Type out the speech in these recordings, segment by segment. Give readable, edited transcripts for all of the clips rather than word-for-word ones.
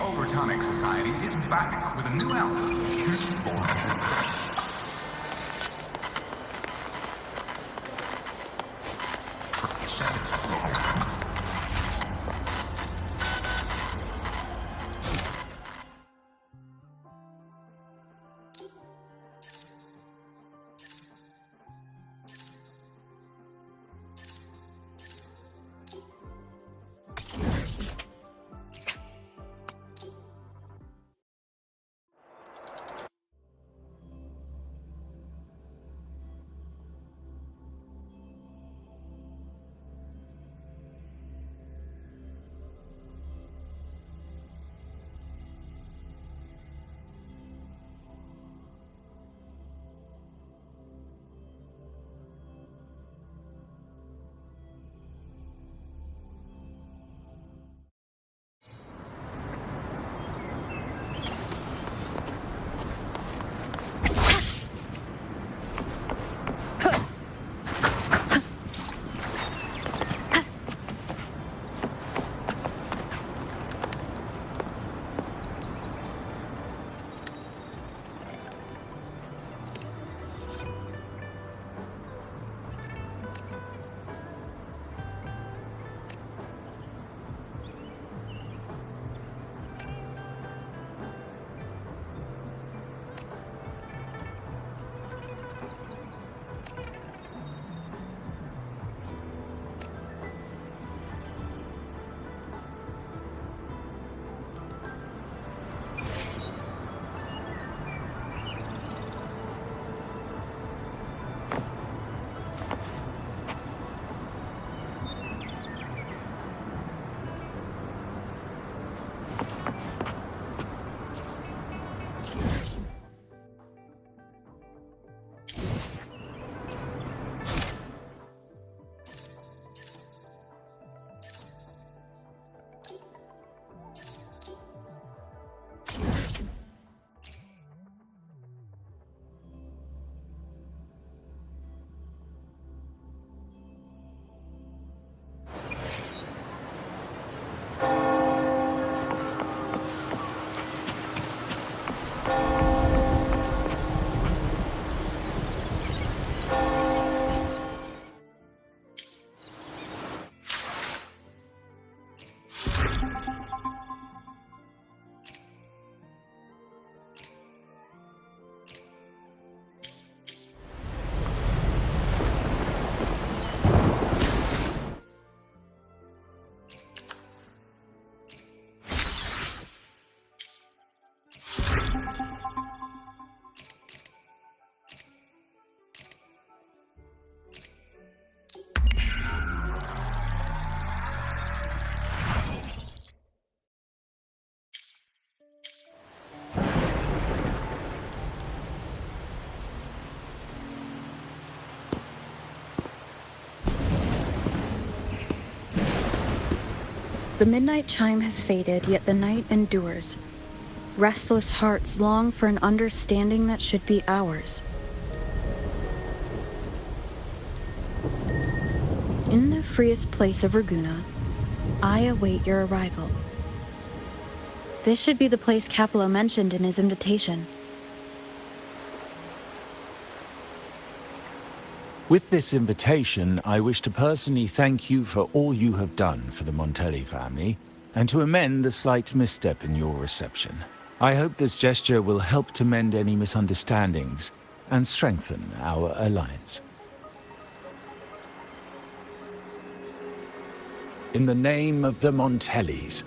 Overtonic Society is back with a new album. Here's for The midnight chime has faded, yet the night endures. Restless hearts long for an understanding that should be ours. In the freest place of Raguna, I await your arrival. This should be the place Capello mentioned in his invitation. With this invitation, I wish to personally thank you for all you have done for the Montelli family, and to amend the slight misstep in your reception. I hope this gesture will help to mend any misunderstandings and strengthen our alliance. In the name of the Montellis,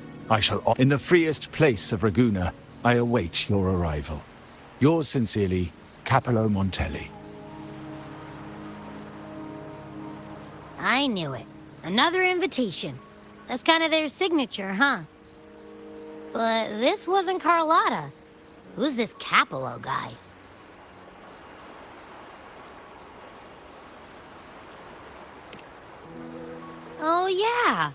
in the freest place of Raguna, I await your arrival. Yours sincerely, Capello Montelli. I knew it. Another invitation. That's kind of their signature, huh? But this wasn't Carlotta. Who's this Capello guy? Oh yeah,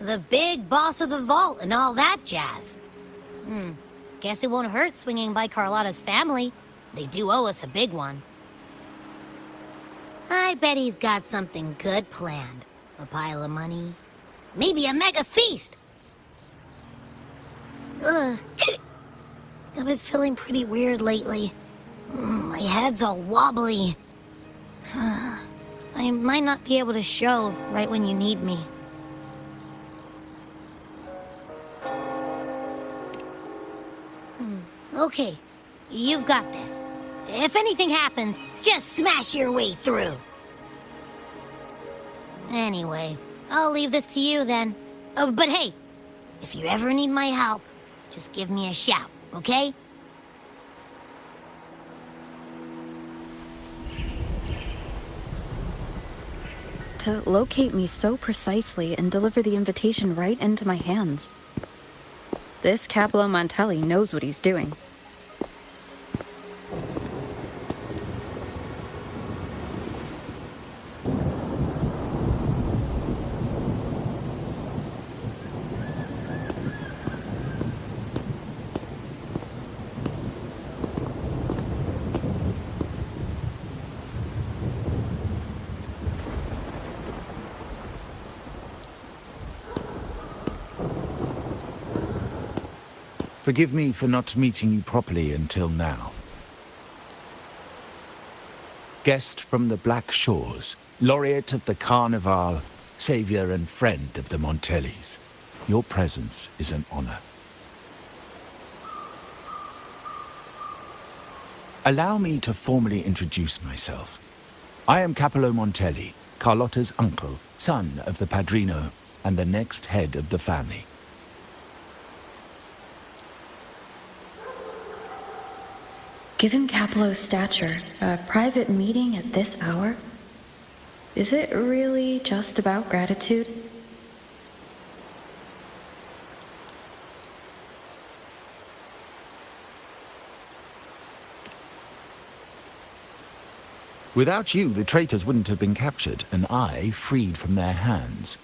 the big boss of the vault and all that jazz. Guess it won't hurt swinging by Carlotta's family. They do owe us a big one. I bet he's got something good planned. A pile of money. Maybe a mega feast! Ugh. I've been feeling pretty weird lately. My head's all wobbly. I might not be able to show right when you need me. Okay, you've got this. If anything happens, just smash your way through. Anyway, I'll leave this to you then. Oh, but hey, if you ever need my help, just give me a shout, okay? To locate me so precisely and deliver the invitation right into my hands. This Capello Montelli knows what he's doing. Forgive me for not meeting you properly until now. Guest from the Black Shores, laureate of the Carnival, savior and friend of the Montellis. Your presence is an honor. Allow me to formally introduce myself. I am Capello Montelli, Carlotta's uncle, son of the Padrino, and the next head of the family. Given Capello's stature, a private meeting at this hour? Is it really just about gratitude? Without you, the traitors wouldn't have been captured, and I freed from their hands.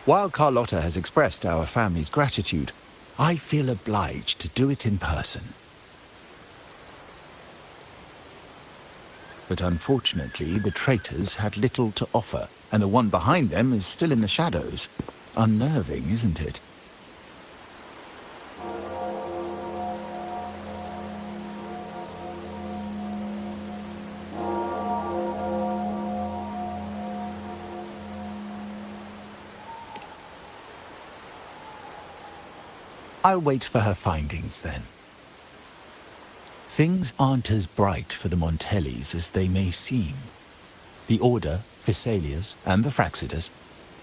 While Carlotta has expressed our family's gratitude, I feel obliged to do it in person. But unfortunately, the traitors had little to offer, and the one behind them is still in the shadows. Unnerving, isn't it? I'll wait for her findings, then. Things aren't as bright for the Montellis as they may seem. The Order, Phassalias, and the Fraxidas,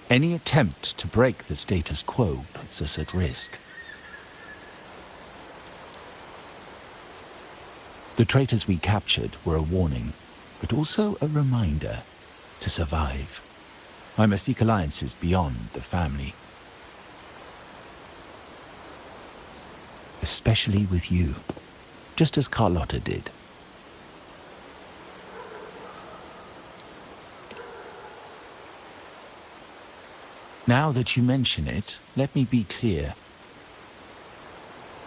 any attempt to break the status quo puts us at risk. The traitors we captured were a warning, but also a reminder to survive. I must seek alliances beyond the family. Especially with you, just as Carlotta did. Now that you mention it, let me be clear.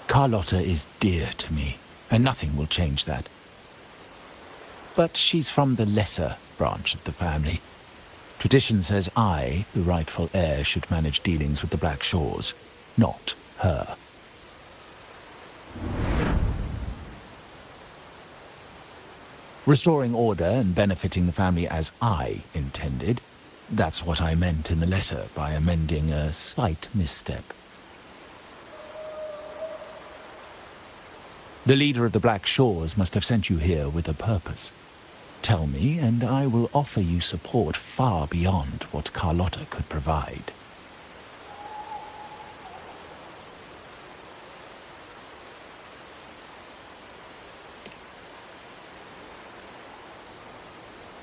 Carlotta is dear to me, and nothing will change that. But she's from the lesser branch of the family. Tradition says I, the rightful heir, should manage dealings with the Black Shores, not her. Restoring order and benefiting the family as I intended, that's what I meant in the letter by amending a slight misstep. The leader of the Black Shores must have sent you here with a purpose. Tell me, and I will offer you support far beyond what Carlotta could provide.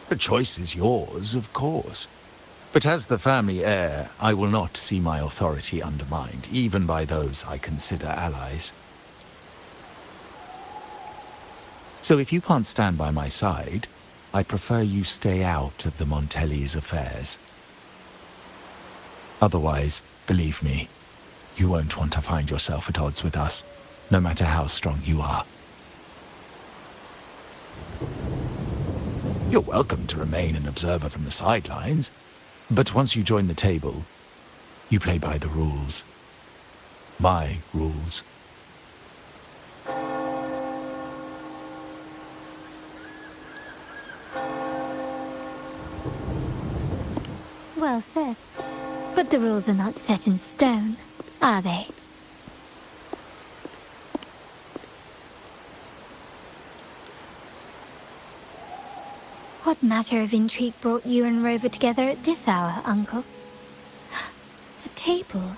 The choice is yours, of course. But as the family heir, I will not see my authority undermined, even by those I consider allies. So if you can't stand by my side, I prefer you stay out of the Montellis' affairs. Otherwise, believe me, you won't want to find yourself at odds with us, no matter how strong you are. You're welcome to remain an observer from the sidelines, but once you join the table, you play by the rules. My rules. Well said. But the rules are not set in stone, are they? What matter of intrigue brought you and Rover together at this hour, Uncle? A table?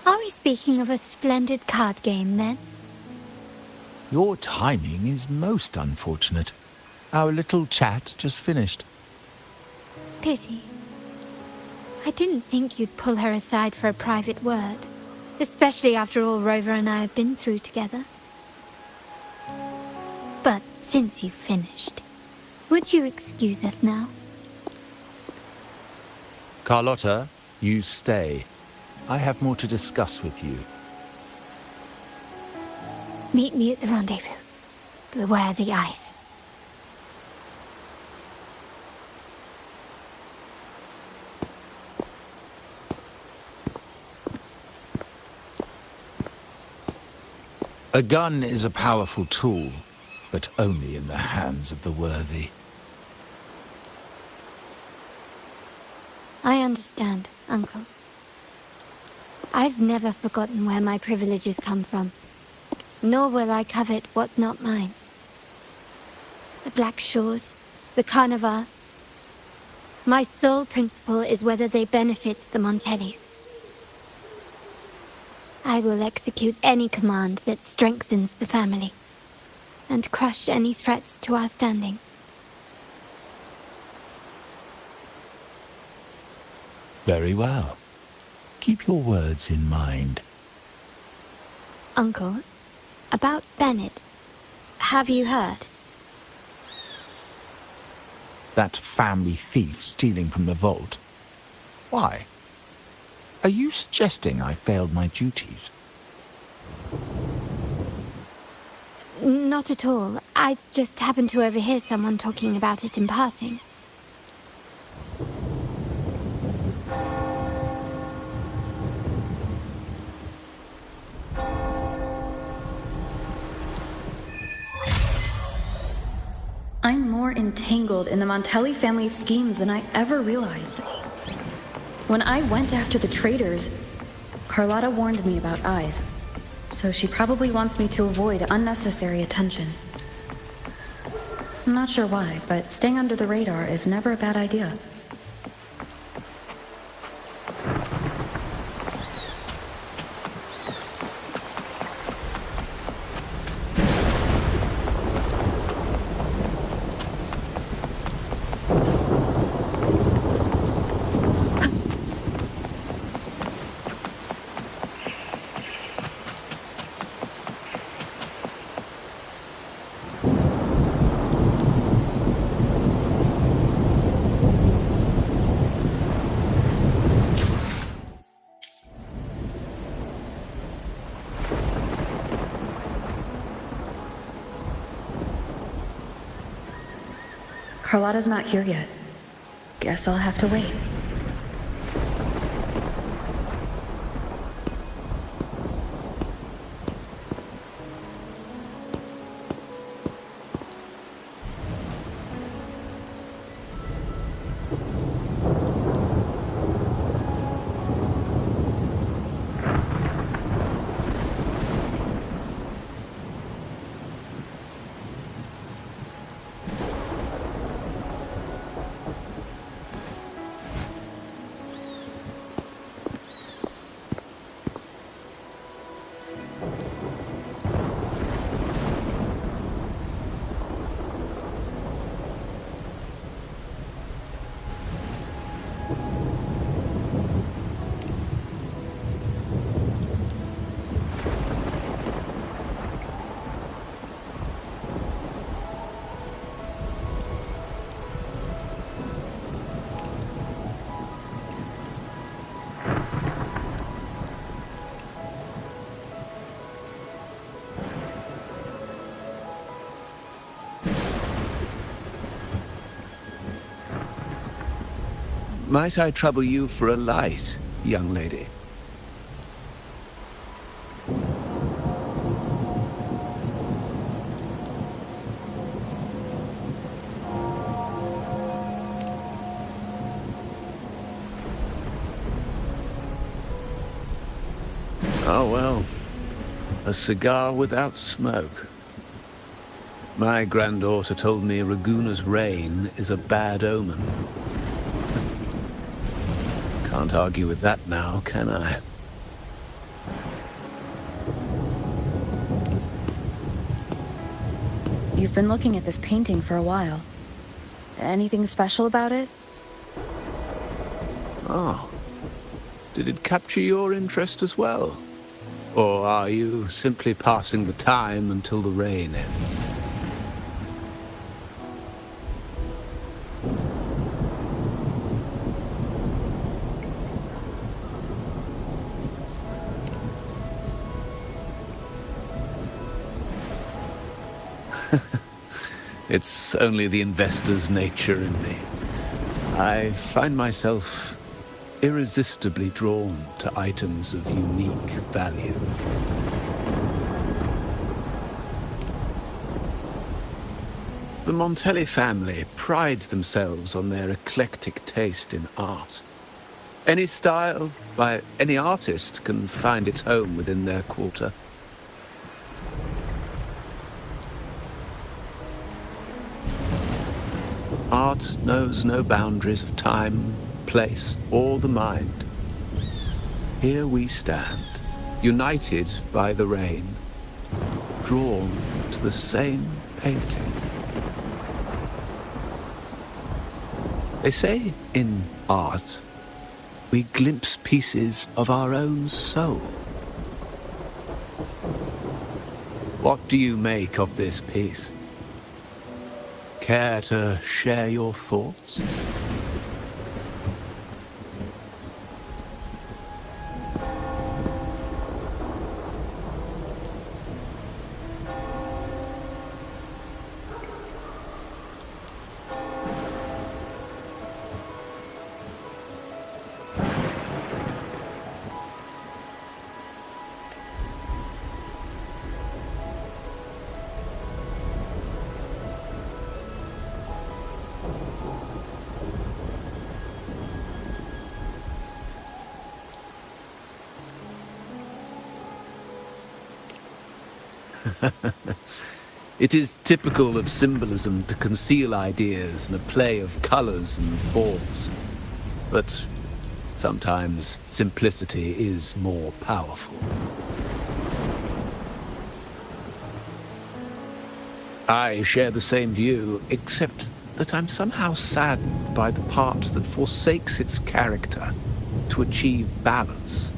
Are we speaking of a splendid card game, then? Your timing is most unfortunate. Our little chat just finished. Pity. I didn't think you'd pull her aside for a private word, especially after all Rover and I have been through together. But since you've finished, would you excuse us now? Carlotta, you stay. I have more to discuss with you. Meet me at the rendezvous. Beware the ice. A gun is a powerful tool, but only in the hands of the worthy. I understand, Uncle. I've never forgotten where my privileges come from, nor will I covet what's not mine. The Black Shores, the Carnival. My sole principle is whether they benefit the Montellis. I will execute any command that strengthens the family, and crush any threats to our standing. Very well. Keep your words in mind. Uncle, about Bennett, have you heard? That family thief stealing from the vault. Why? Are you suggesting I failed my duties? Not at all. I just happened to overhear someone talking about it in passing. I'm more entangled in the Montelli family's schemes than I ever realized. When I went after the traitors, Carlotta warned me about eyes, so she probably wants me to avoid unnecessary attention. I'm not sure why, but staying under the radar is never a bad idea. Carlotta's not here yet. Guess I'll have to wait. Might I trouble you for a light, young lady? Oh, well, a cigar without smoke. My granddaughter told me Raguna's rain is a bad omen. Can't argue with that now, can I? You've been looking at this painting for a while. Anything special about it? Oh. Did it capture your interest as well? Or are you simply passing the time until the rain ends? It's only the investor's nature in me. I find myself irresistibly drawn to items of unique value. The Montelli family prides themselves on their eclectic taste in art. Any style, by any artist, can find its home within their quarter. Art knows no boundaries of time, place, or the mind. Here we stand, united by the rain, drawn to the same painting. They say in art, we glimpse pieces of our own soul. What do you make of this piece? Care to share your thoughts? It is typical of symbolism to conceal ideas in a play of colors and forms. But sometimes simplicity is more powerful. I share the same view, except that I'm somehow saddened by the part that forsakes its character to achieve balance.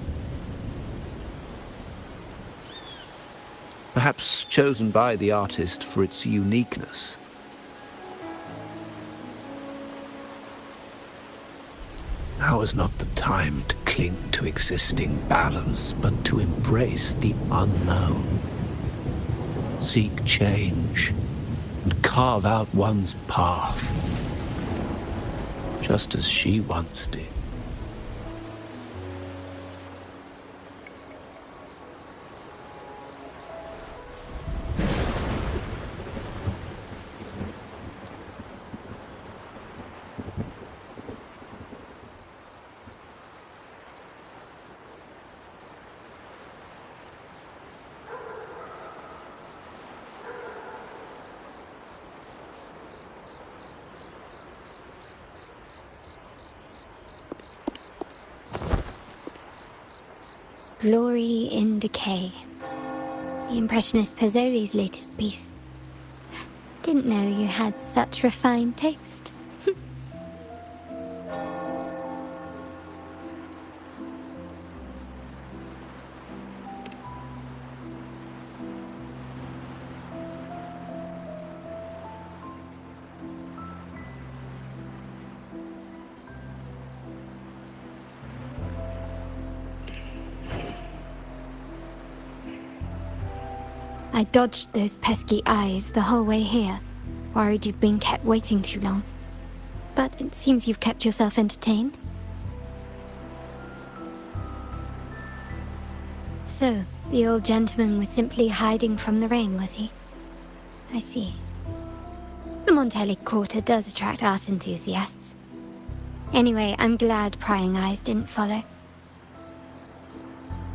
Perhaps chosen by the artist for its uniqueness. Now is not the time to cling to existing balance, but to embrace the unknown. Seek change and carve out one's path, just as she once did. Glory in Decay. The Impressionist Pizzoli's latest piece. Didn't know you had such refined taste. I dodged those pesky eyes the whole way here, worried you'd been kept waiting too long. But it seems you've kept yourself entertained. So, the old gentleman was simply hiding from the rain, was he? I see. The Montelli Quarter does attract art enthusiasts. Anyway, I'm glad prying eyes didn't follow.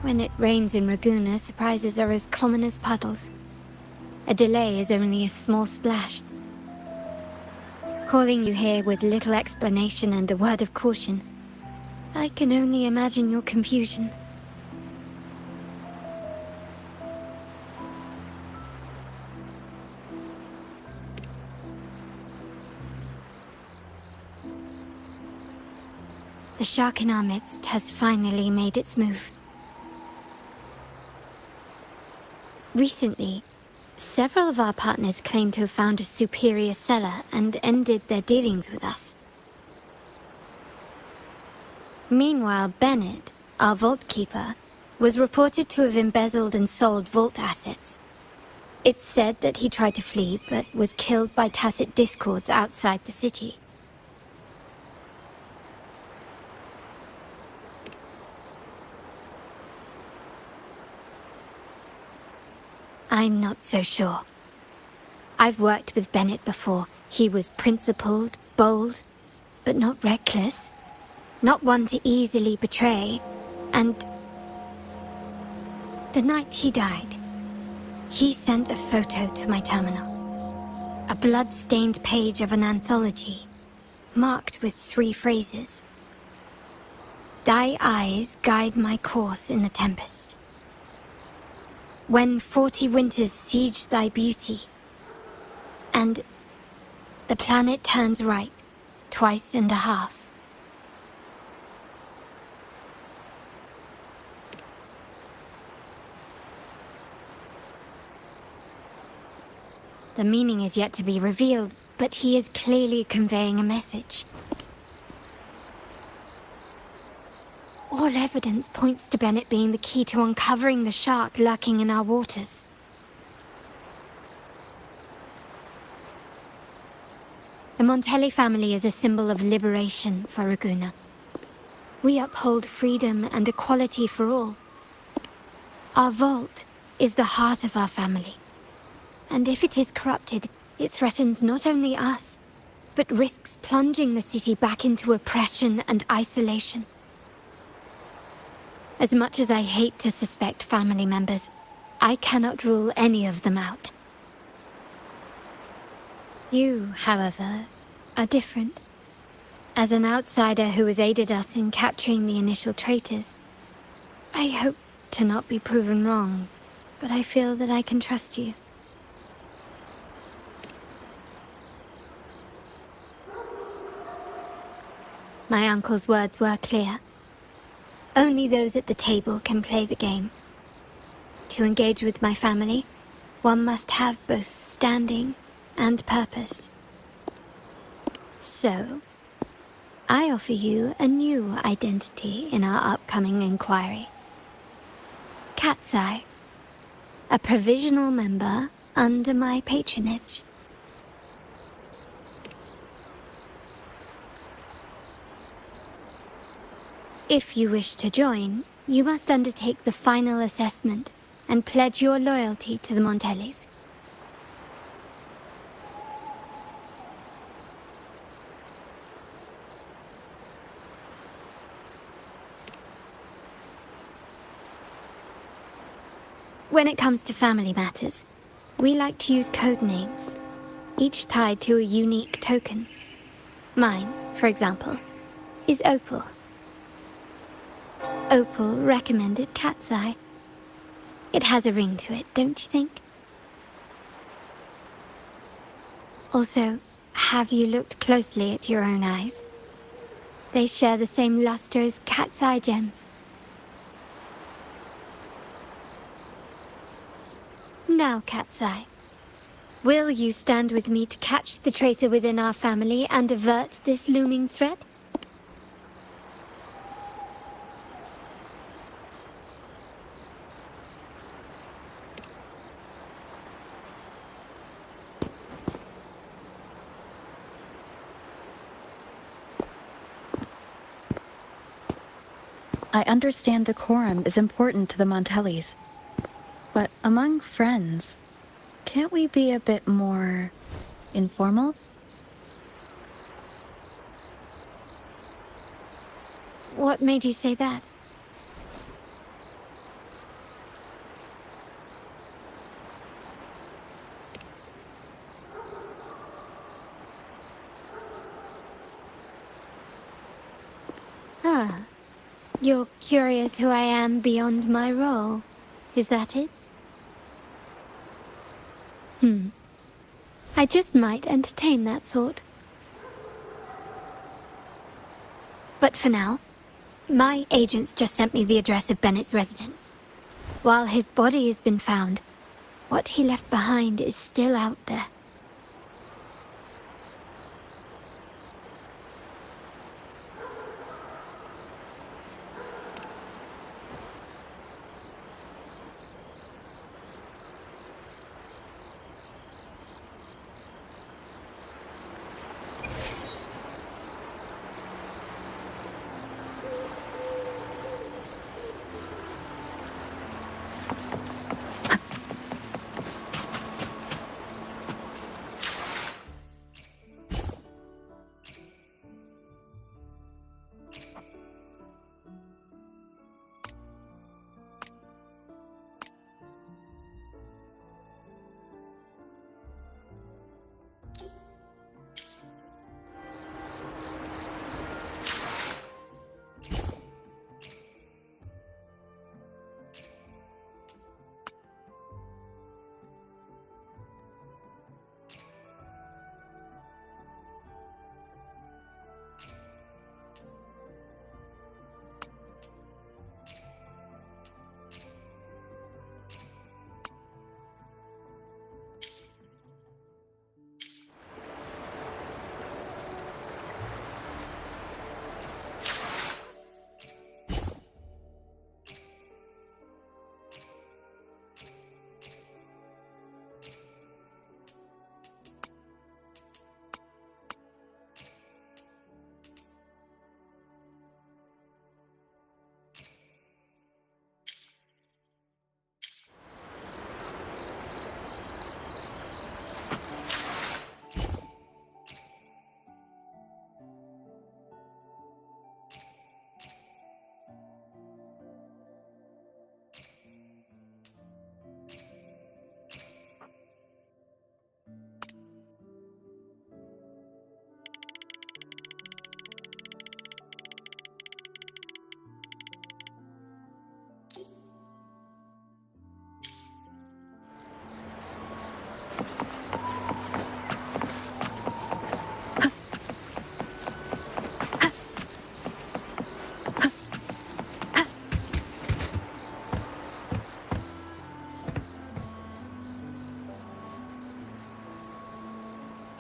When it rains in Ragusa, surprises are as common as puddles. A delay is only a small splash. Calling you here with little explanation and a word of caution, I can only imagine your confusion. The shark in our midst has finally made its move. Recently, several of our partners claimed to have found a superior cellar and ended their dealings with us. Meanwhile, Bennett, our vault keeper, was reported to have embezzled and sold vault assets. It's said that he tried to flee, but was killed by tacit discords outside the city. I'm not so sure. I've worked with Bennett before. He was principled, bold, but not reckless. Not one to easily betray. And the night he died, he sent a photo to my terminal. A blood-stained page of an anthology, marked with 3 phrases. Thy eyes guide my course in the tempest. When 40 winters siege thy beauty, and the planet turns right, twice and a half. The meaning is yet to be revealed, but he is clearly conveying a message. All evidence points to Bennett being the key to uncovering the shark lurking in our waters. The Montelli family is a symbol of liberation for Ragusa. We uphold freedom and equality for all. Our vault is the heart of our family. And if it is corrupted, it threatens not only us, but risks plunging the city back into oppression and isolation. As much as I hate to suspect family members, I cannot rule any of them out. You, however, are different. As an outsider who has aided us in capturing the initial traitors, I hope to not be proven wrong, but I feel that I can trust you. My uncle's words were clear. Only those at the table can play the game. To engage with my family, one must have both standing and purpose. So, I offer you a new identity in our upcoming inquiry. Cat's Eye, a provisional member under my patronage. If you wish to join, you must undertake the final assessment and pledge your loyalty to the Montellis. When it comes to family matters, we like to use code names, each tied to a unique token. Mine, for example, is Opal. Opal recommended Cat's Eye. It has a ring to it, don't you think? Also, have you looked closely at your own eyes? They share the same luster as Cat's Eye gems. Now, Cat's Eye, will you stand with me to catch the traitor within our family and avert this looming threat? I understand decorum is important to the Montellis. But among friends, can't we be a bit more informal? What made you say that? Ah, you're curious who I am beyond my role. Is that it? I just might entertain that thought. But for now, my agents just sent me the address of Bennett's residence. While his body has been found, what he left behind is still out there.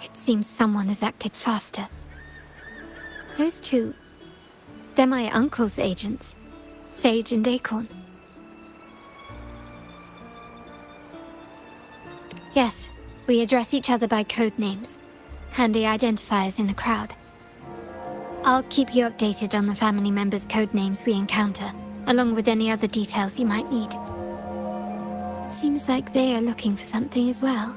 It seems someone has acted faster. Those two, they're my uncle's agents, Sage and Acorn. Yes, we address each other by code names, handy identifiers in a crowd. I'll keep you updated on the family members' code names we encounter, along with any other details you might need. Seems like they are looking for something as well.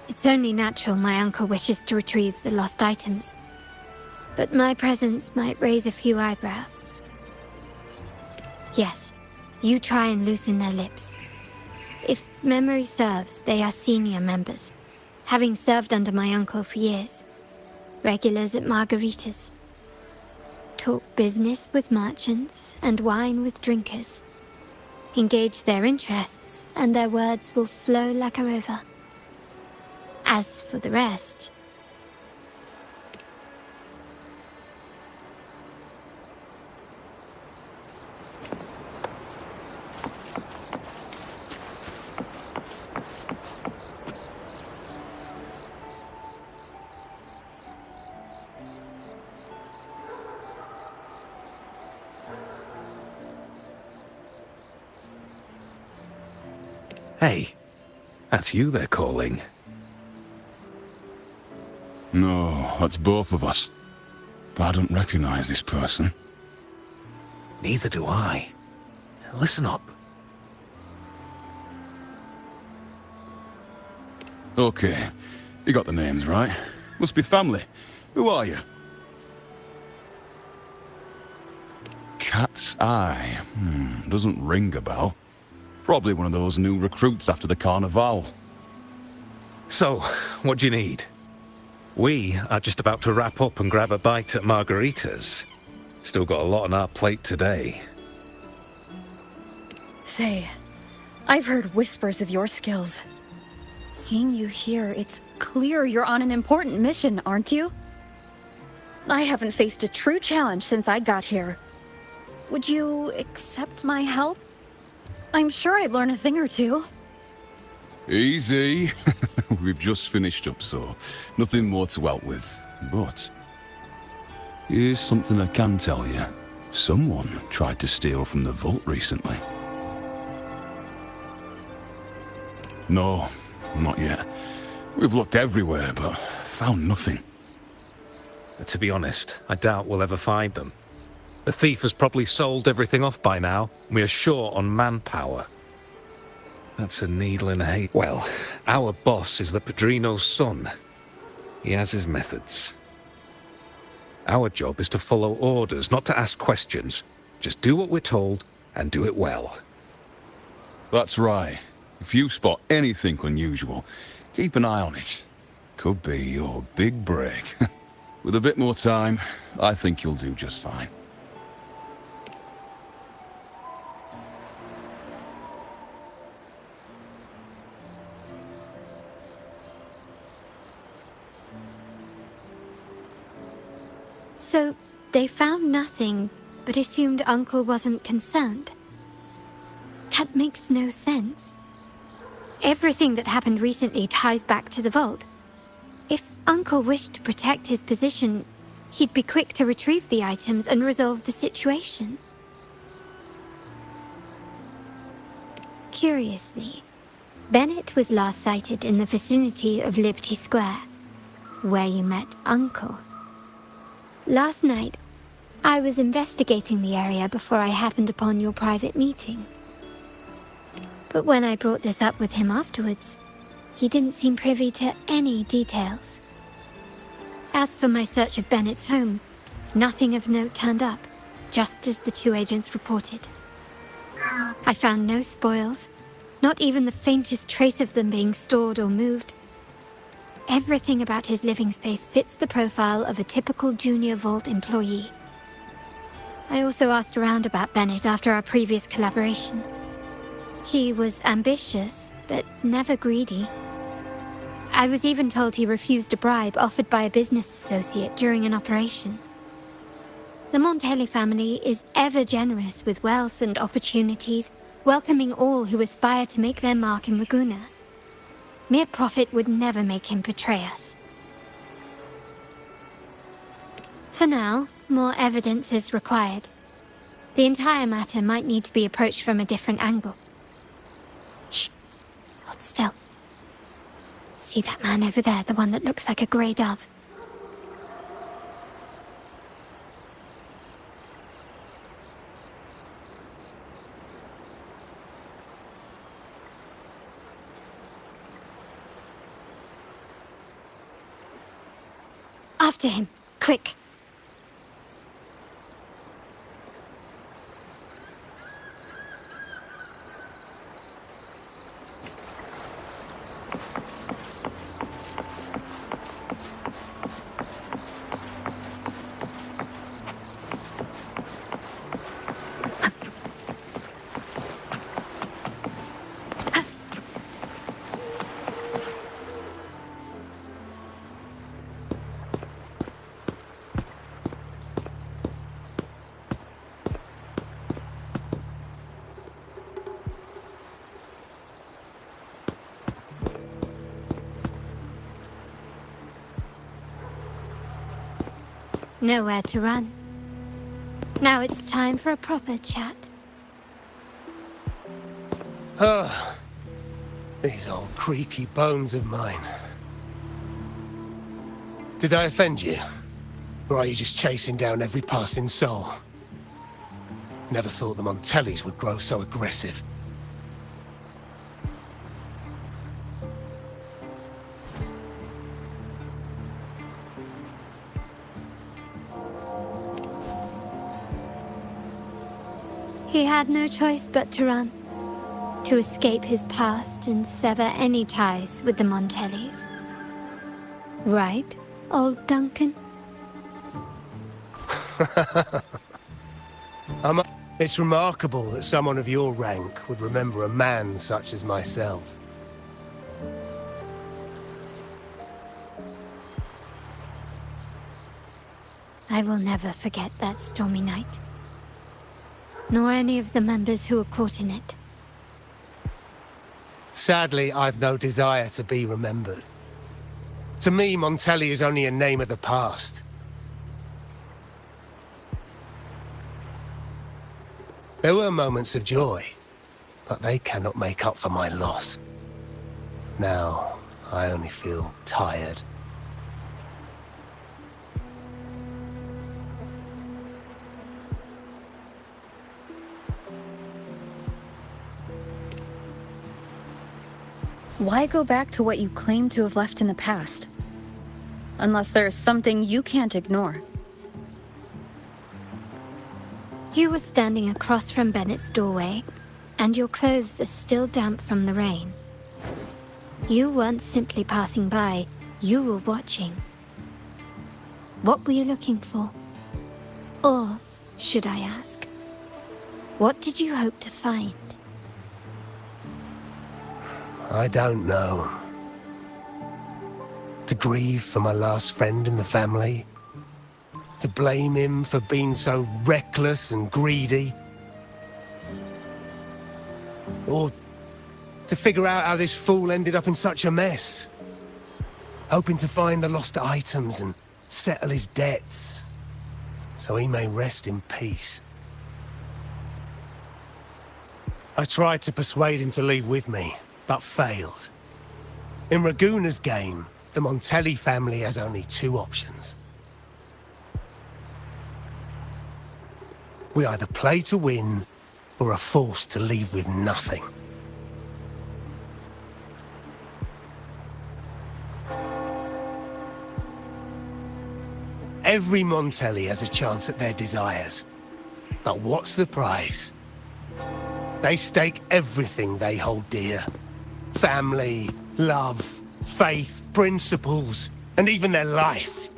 It's only natural my uncle wishes to retrieve the lost items, but my presence might raise a few eyebrows. Yes, you try and loosen their lips. If memory serves, they are senior members, having served under my uncle for years. Regulars at margaritas. Talk business with merchants and wine with drinkers. Engage their interests, and their words will flow like a river. As for the rest... Hey, that's you they're calling. No, that's both of us. but I don't recognize this person. Neither do I. Listen up. Okay, you got the names right. Must be family. Who are you? Cat's Eye. Doesn't ring a bell. Probably one of those new recruits after the Carnival. So, what do you need? We are just about to wrap up and grab a bite at Margarita's. Still got a lot on our plate today. Say, I've heard whispers of your skills. Seeing you here, it's clear you're on an important mission, aren't you? I haven't faced a true challenge since I got here. Would you accept my help? I'm sure I'd learn a thing or two. Easy. We've just finished up, so nothing more to help with. But here's something I can tell you. Someone tried to steal from the vault recently. No, not yet. We've looked everywhere, but found nothing. To be honest, I doubt we'll ever find them. The thief has probably sold everything off by now. We are short on manpower. That's a needle in a hay. Well, our boss is the Padrino's son. He has his methods. Our job is to follow orders, not to ask questions. Just do what we're told, and do it well. That's right. If you spot anything unusual, keep an eye on it. Could be your big break. With a bit more time, I think you'll do just fine. So, they found nothing, but assumed Uncle wasn't concerned. That makes no sense. Everything that happened recently ties back to the vault. If Uncle wished to protect his position, he'd be quick to retrieve the items and resolve the situation. Curiously, Bennett was last sighted in the vicinity of Liberty Square, where you met Uncle. Last night, I was investigating the area before I happened upon your private meeting. But when I brought this up with him afterwards, he didn't seem privy to any details. As for my search of Bennett's home, nothing of note turned up, just as the two agents reported. I found no spoils, not even the faintest trace of them being stored or moved. Everything about his living space fits the profile of a typical Junior Vault employee. I also asked around about Bennett after our previous collaboration. He was ambitious, but never greedy. I was even told he refused a bribe offered by a business associate during an operation. The Montelli family is ever generous with wealth and opportunities, welcoming all who aspire to make their mark in Laguna. Mere profit would never make him betray us. For now, more evidence is required. The entire matter might need to be approached from a different angle. Shh! Hold still. See that man over there, the one that looks like a grey dove? After him, quick! Nowhere to run. Now it's time for a proper chat. These old creaky bones of mine. Did I offend you? Or are you just chasing down every passing soul? Never thought the Montellis would grow so aggressive. He had no choice but to run, to escape his past and sever any ties with the Montellis. Right, old Duncan? It's remarkable that someone of your rank would remember a man such as myself. I will never forget that stormy night. Nor any of the members who were caught in it. Sadly, I've no desire to be remembered. To me, Montelli is only a name of the past. There were moments of joy, but they cannot make up for my loss. Now, I only feel tired. Why go back to what you claim to have left in the past? Unless there's something you can't ignore. You were standing across from Bennett's doorway, and your clothes are still damp from the rain. You weren't simply passing by, you were watching. What were you looking for? Or, should I ask, what did you hope to find? I don't know. To grieve for my last friend in the family? To blame him for being so reckless and greedy? Or to figure out how this fool ended up in such a mess? Hoping to find the lost items and settle his debts, so he may rest in peace. I tried to persuade him to leave with me, but failed. In Raguna's game, the Montelli family has only two options. We either play to win, or are forced to leave with nothing. Every Montelli has a chance at their desires. But what's the prize? They stake everything they hold dear. Family, love, faith, principles, and even their life.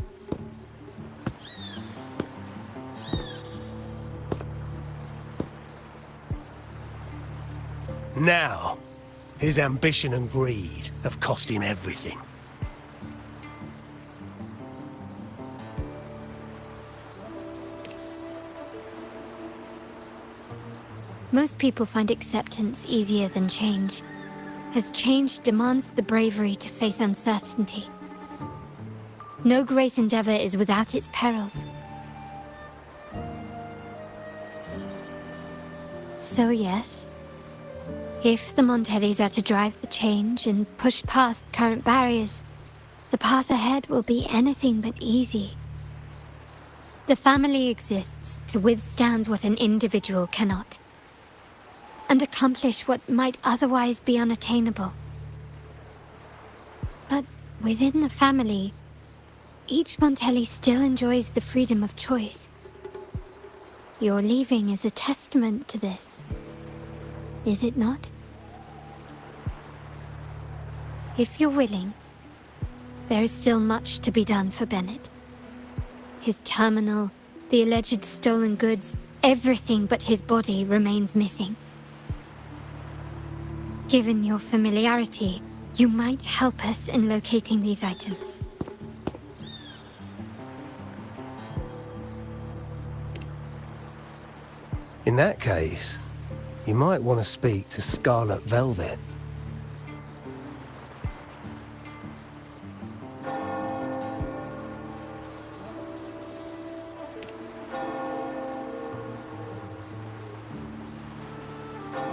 Now, his ambition and greed have cost him everything. Most people find acceptance easier than change, as change demands the bravery to face uncertainty. No great endeavor is without its perils. So yes, if the Montellis are to drive the change and push past current barriers, the path ahead will be anything but easy. The family exists to withstand what an individual cannot, and accomplish what might otherwise be unattainable. But within the family, each Montelli still enjoys the freedom of choice. Your leaving is a testament to this, is it not? If you're willing, there is still much to be done for Bennett. His terminal, the alleged stolen goods, everything but his body remains missing. Given your familiarity, you might help us in locating these items. In that case, you might want to speak to Scarlet Velvet.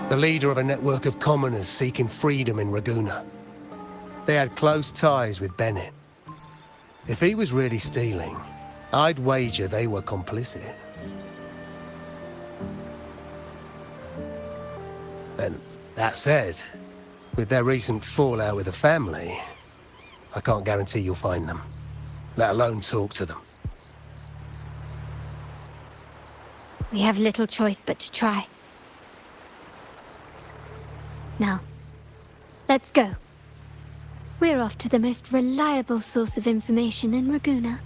The leader of a network of commoners seeking freedom in Raguna. They had close ties with Bennett. If he was really stealing, I'd wager they were complicit. And that said, with their recent fallout with the family, I can't guarantee you'll find them, let alone talk to them. We have little choice but to try. Now, let's go. We're off to the most reliable source of information in Raguna.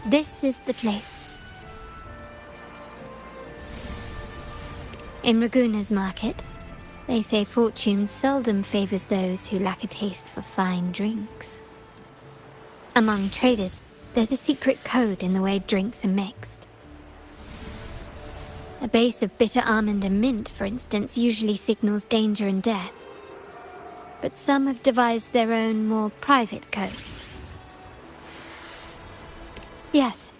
This is the place. In Raguna's market, they say fortune seldom favors those who lack a taste for fine drinks. Among traders, there's a secret code in the way drinks are mixed. A base of bitter almond and mint, for instance, usually signals danger and death. But some have devised their own, more private codes. Yes.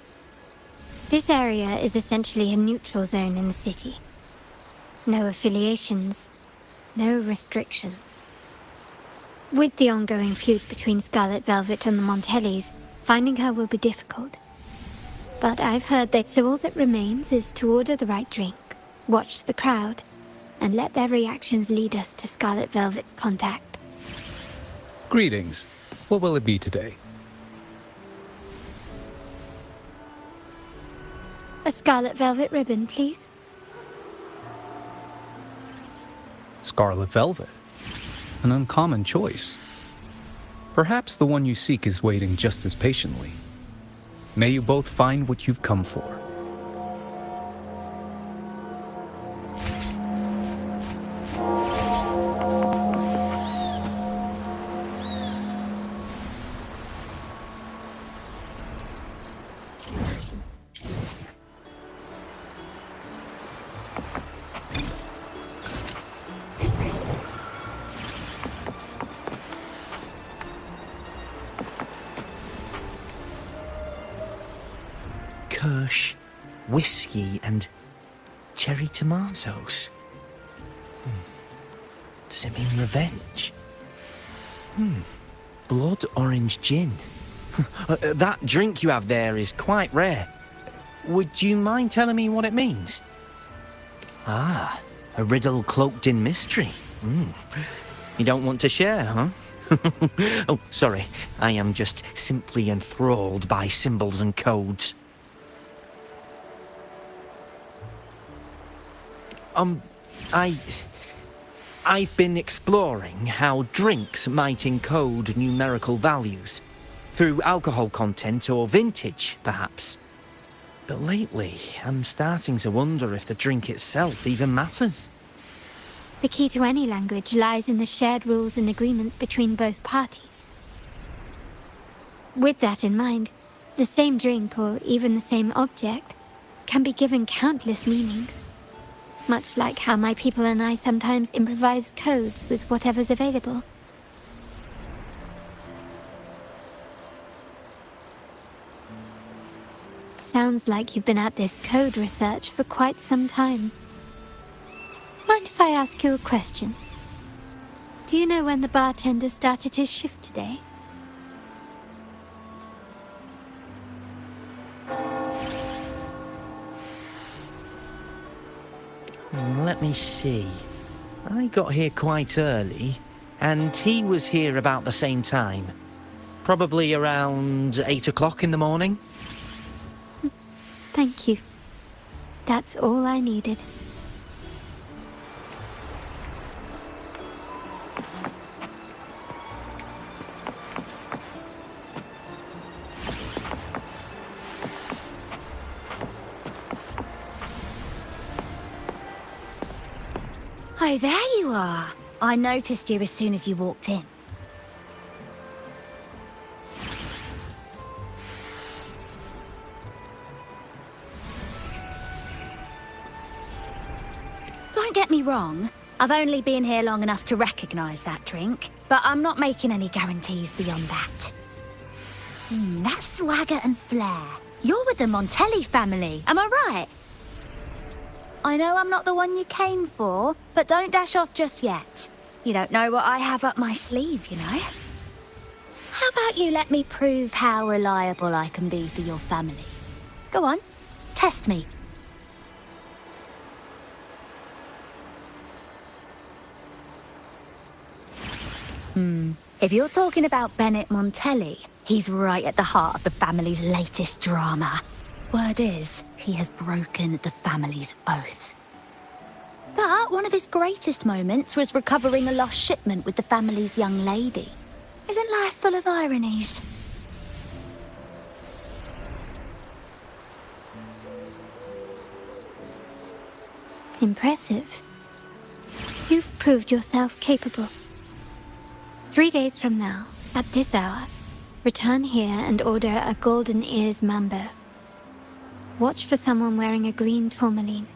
This area is essentially a neutral zone in the city. No affiliations, no restrictions. With the ongoing feud between Scarlet Velvet and the Montellis, finding her will be difficult. But I've heard that so all that remains is to order the right drink, watch the crowd, and let their reactions lead us to Scarlet Velvet's contact. Greetings. What will it be today? A scarlet velvet ribbon, please. Scarlet velvet. An uncommon choice. Perhaps the one you seek is waiting just as patiently. May you both find what you've come for. Kirsch, whiskey, and cherry tomatoes. Does it mean revenge? Blood orange gin. That drink you have there is quite rare. Would you mind telling me what it means? Ah, a riddle cloaked in mystery. You don't want to share, huh? Oh, sorry. I am just simply enthralled by symbols and codes. I've been exploring how drinks might encode numerical values, through alcohol content or vintage, perhaps. But lately, I'm starting to wonder if the drink itself even matters. The key to any language lies in the shared rules and agreements between both parties. With that in mind, the same drink, or even the same object, can be given countless meanings. Much like how my people and I sometimes improvise codes with whatever's available. Sounds like you've been at this code research for quite some time. Mind if I ask you a question? Do you know when the bartender started his shift today? Let me see. I got here quite early, and he was here about the same time. Probably around 8 o'clock in the morning. Thank you. That's all I needed. Oh, there you are. I noticed you as soon as you walked in. Don't get me wrong. I've only been here long enough to recognize that drink, but I'm not making any guarantees beyond that. That swagger and flair. You're with the Montelli family, am I right? I know I'm not the one you came for, but don't dash off just yet. You don't know what I have up my sleeve, you know? How about you let me prove how reliable I can be for your family? Go on, test me. If you're talking about Bennett Montelli, he's right at the heart of the family's latest drama. Word is, he has broken the family's oath. But one of his greatest moments was recovering a lost shipment with the family's young lady. Isn't life full of ironies? Impressive. You've proved yourself capable. 3 days from now, at this hour, return here and order a golden ears mambo. Watch for someone wearing a green tourmaline.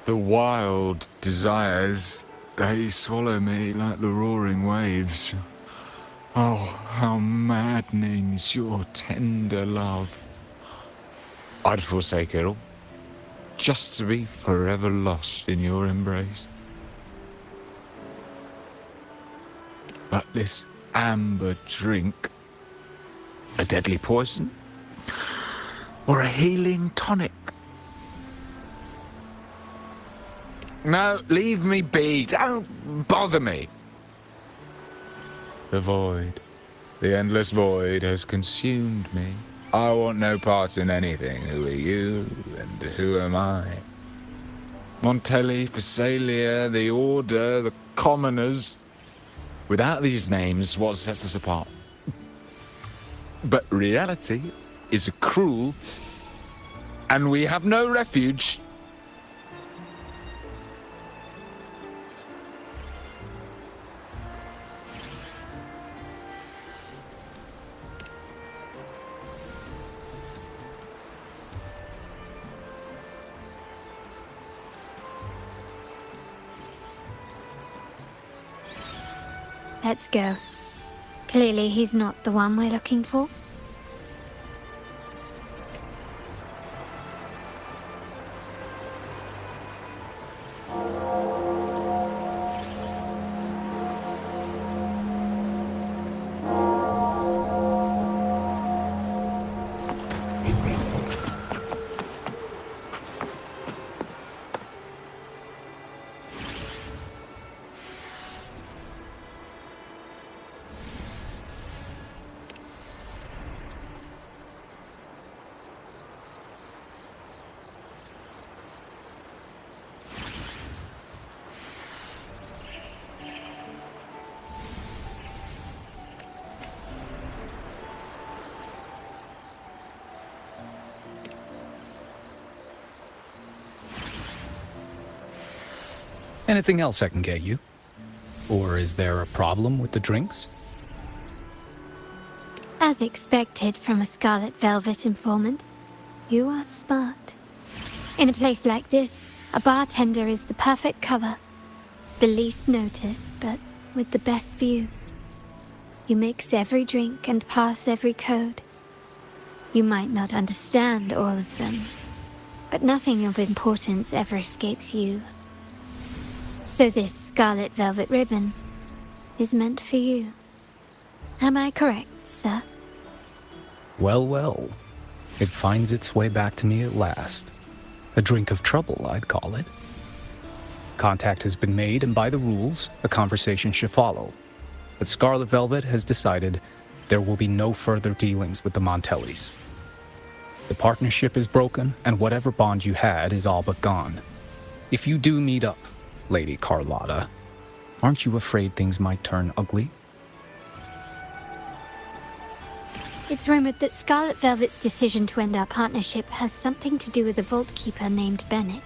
The wild desires, they swallow me like the roaring waves. Oh, how maddening's your tender love. I'd forsake it all, just to be forever lost in your embrace. But this amber drink, a deadly poison, or a healing tonic? No, leave me be. Don't bother me. The void, the endless void has consumed me. I want no part in anything. Who are you and who am I? Montelli, Phasalia, the Order, the Commoners. Without these names, what sets us apart? But reality is cruel, and we have no refuge. Let's go. Clearly he's not the one we're looking for. Anything else I can get you? Or is there a problem with the drinks? As expected from a Scarlet Velvet informant, you are smart. In a place like this, a bartender is the perfect cover. The least noticed, but with the best view. You mix every drink and pass every code. You might not understand all of them, but nothing of importance ever escapes you. So this Scarlet Velvet ribbon is meant for you. Am I correct, sir? Well, well. It finds its way back to me at last. A drink of trouble, I'd call it. Contact has been made, and by the rules, a conversation should follow. But Scarlet Velvet has decided there will be no further dealings with the Montellis. The partnership is broken, and whatever bond you had is all but gone. If you do meet up, Lady Carlotta, aren't you afraid things might turn ugly? It's rumored that Scarlet Velvet's decision to end our partnership has something to do with a vault keeper named Bennett.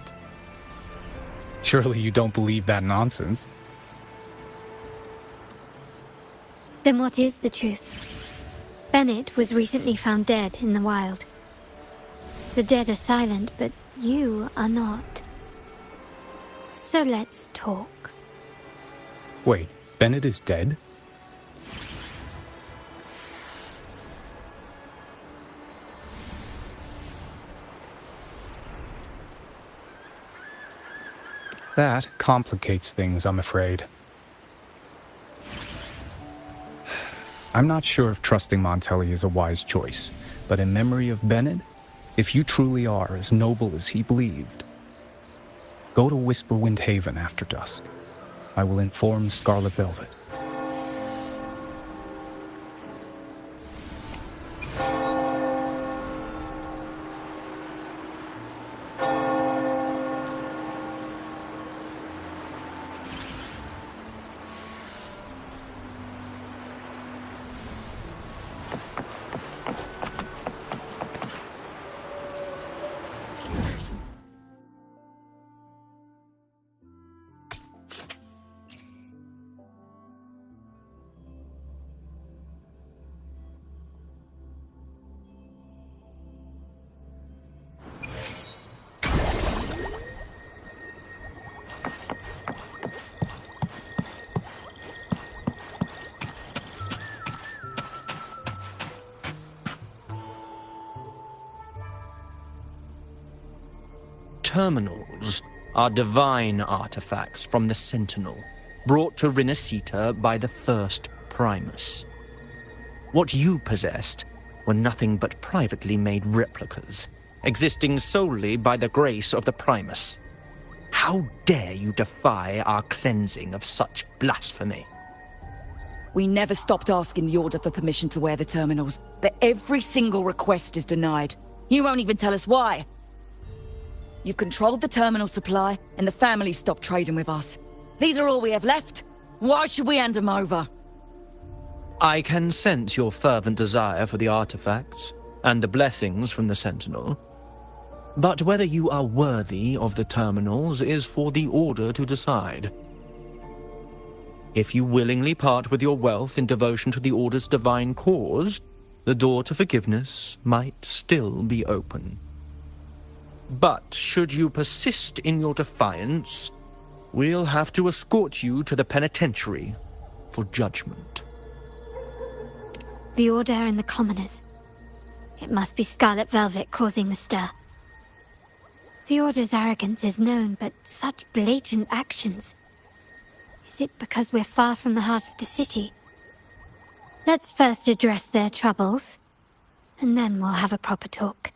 Surely you don't believe that nonsense. Then what is the truth? Bennett was recently found dead in the wild. The dead are silent, but you are not. So let's talk. Wait, Bennett is dead? That complicates things, I'm afraid. I'm not sure if trusting Montelli is a wise choice, but in memory of Bennett, if you truly are as noble as he believed, go to Whisperwind Haven after dusk. I will inform Scarlet Velvet. Terminals are divine artifacts from the Sentinel, brought to Rinascita by the first Primus. What you possessed were nothing but privately made replicas, existing solely by the grace of the Primus. How dare you defy our cleansing of such blasphemy? We never stopped asking the Order for permission to wear the terminals, but every single request is denied. You won't even tell us why. You've controlled the terminal supply, and the family stopped trading with us. These are all we have left. Why should we hand them over? I can sense your fervent desire for the artifacts and the blessings from the Sentinel. But whether you are worthy of the terminals is for the Order to decide. If you willingly part with your wealth in devotion to the Order's divine cause, the door to forgiveness might still be open. But should you persist in your defiance, we'll have to escort you to the penitentiary for judgment. The Order and the commoners. It must be Scarlet Velvet causing the stir. The Order's arrogance is known, but such blatant actions. Is it because we're far from the heart of the city? Let's first address their troubles, and then we'll have a proper talk.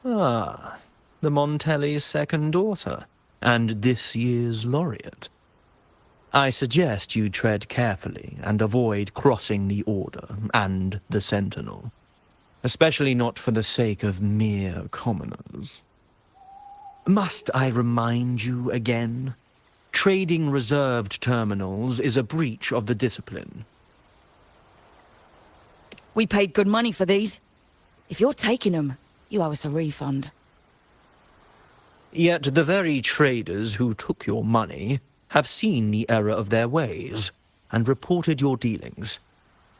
Ah, the Montelli's second daughter, and this year's laureate. I suggest you tread carefully and avoid crossing the Order and the Sentinel, especially not for the sake of mere commoners. Must I remind you again? Trading reserved terminals is a breach of the discipline. We paid good money for these. If you're taking them, you owe us a refund. Yet the very traders who took your money have seen the error of their ways and reported your dealings.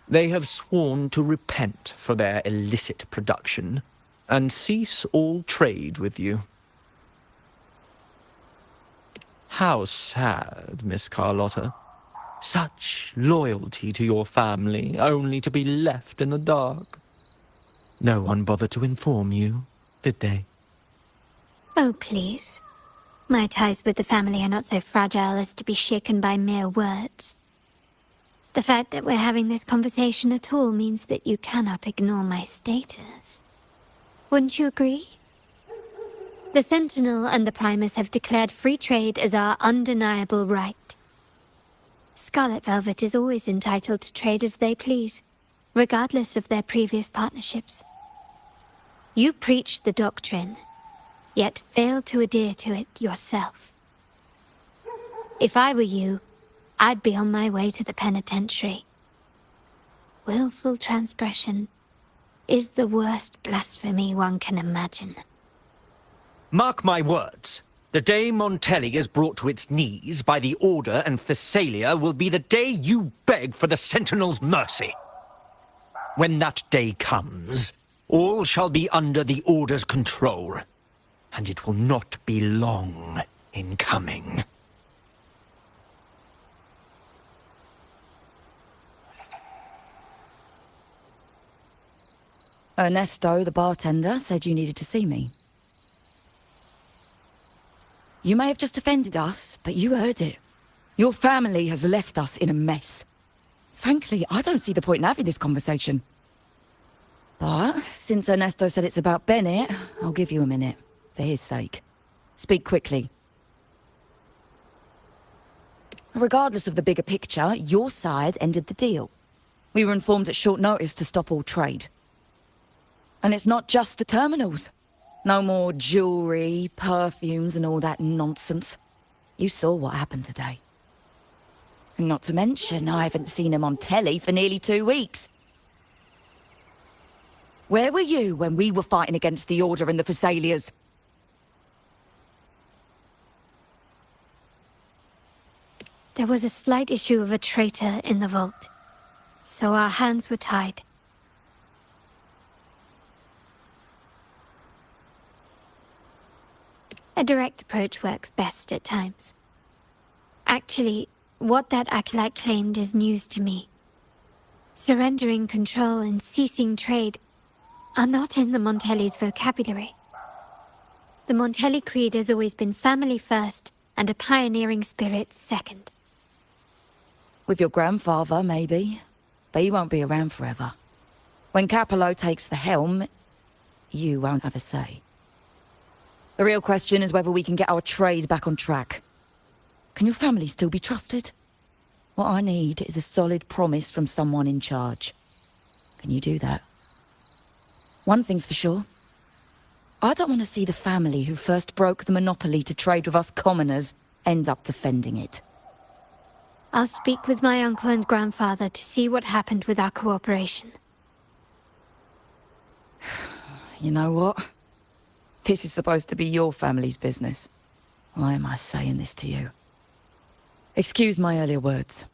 They have sworn to repent for their illicit production and cease all trade with you. How sad, Miss Carlotta. Such loyalty to your family, only to be left in the dark. No one bothered to inform you, did they? Oh, please. My ties with the family are not so fragile as to be shaken by mere words. The fact that we're having this conversation at all means that you cannot ignore my status. Wouldn't you agree? The Sentinel and the Primus have declared free trade as our undeniable right. Scarlet Velvet is always entitled to trade as they please, regardless of their previous partnerships. You preach the doctrine, yet fail to adhere to it yourself. If I were you, I'd be on my way to the penitentiary. Willful transgression is the worst blasphemy one can imagine. Mark my words. The day Montelli is brought to its knees by the Order and Phasalia will be the day you beg for the Sentinel's mercy. When that day comes, all shall be under the Order's control, and it will not be long in coming. Ernesto, the bartender, said you needed to see me. You may have just offended us, but you heard it. Your family has left us in a mess. Frankly, I don't see the point in having this conversation. But since Ernesto said it's about Bennett, I'll give you a minute, for his sake. Speak quickly. Regardless of the bigger picture, your side ended the deal. We were informed at short notice to stop all trade. And it's not just the terminals. No more jewelry, perfumes, and all that nonsense. You saw what happened today. And not to mention, I haven't seen him on telly for nearly 2 weeks. Where were you when we were fighting against the Order and the Phasalias? There was a slight issue of a traitor in the vault, so our hands were tied. A direct approach works best at times. Actually, what that acolyte claimed is news to me. Surrendering control and ceasing trade are not in the Montelli's vocabulary. The Montelli creed has always been family first and a pioneering spirit second. With your grandfather, maybe. But he won't be around forever. When Capello takes the helm, you won't have a say. The real question is whether we can get our trade back on track. Can your family still be trusted? What I need is a solid promise from someone in charge. Can you do that? One thing's for sure. I don't want to see the family who first broke the monopoly to trade with us commoners end up defending it. I'll speak with my uncle and grandfather to see what happened with our cooperation. You know what? This is supposed to be your family's business. Why am I saying this to you? Excuse my earlier words.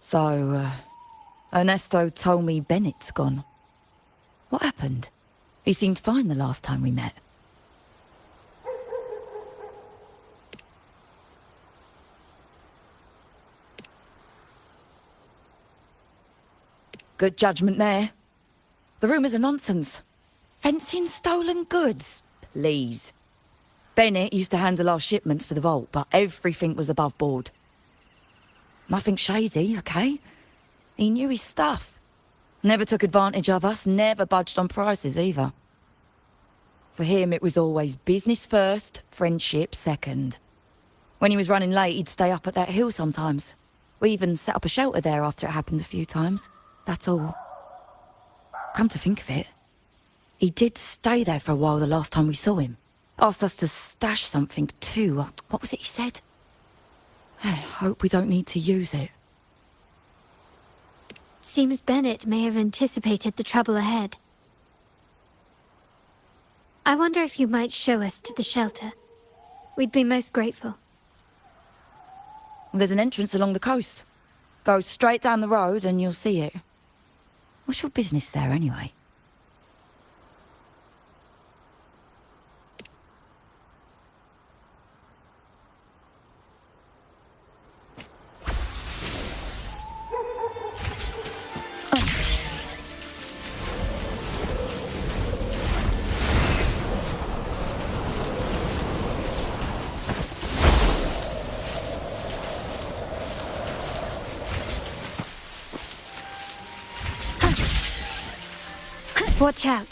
So, Ernesto told me Bennett's gone. What happened? He seemed fine the last time we met. Good judgment there. The rumours are nonsense. Fencing stolen goods, please. Bennett used to handle our shipments for the vault, but everything was above board. Nothing shady, okay? He knew his stuff. Never took advantage of us, never budged on prices either. For him, it was always business first, friendship second. When he was running late, he'd stay up at that hill sometimes. We even set up a shelter there after it happened a few times. That's all. Come to think of it, he did stay there for a while the last time we saw him. Asked us to stash something too. What was it he said? I hope we don't need to use it. Seems Bennett may have anticipated the trouble ahead. I wonder if you might show us to the shelter. We'd be most grateful. There's an entrance along the coast. Go straight down the road and you'll see it. What's your business there anyway? Watch out.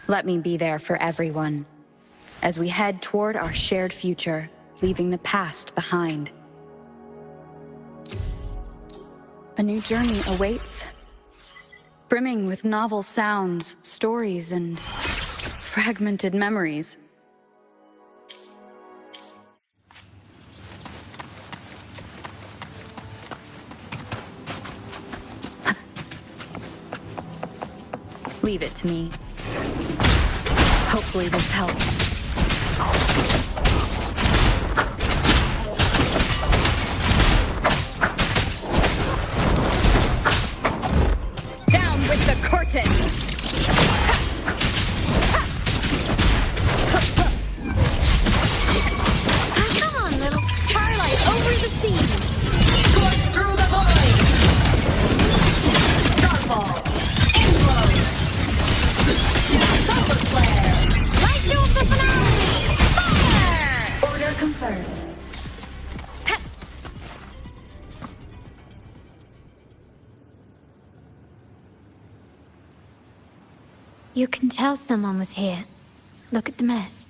Let me be there for everyone, as we head toward our shared future, leaving the past behind. A new journey awaits, brimming with novel sounds, stories, and fragmented memories. Leave it to me. Hopefully this helps. Down with the curtain! Come on, little starlight over the seas. Scorch through the void! Starfall! Explode! Solar flare! Light show of the finale! Fire! Order confirmed. You can tell someone was here. Look at the mess.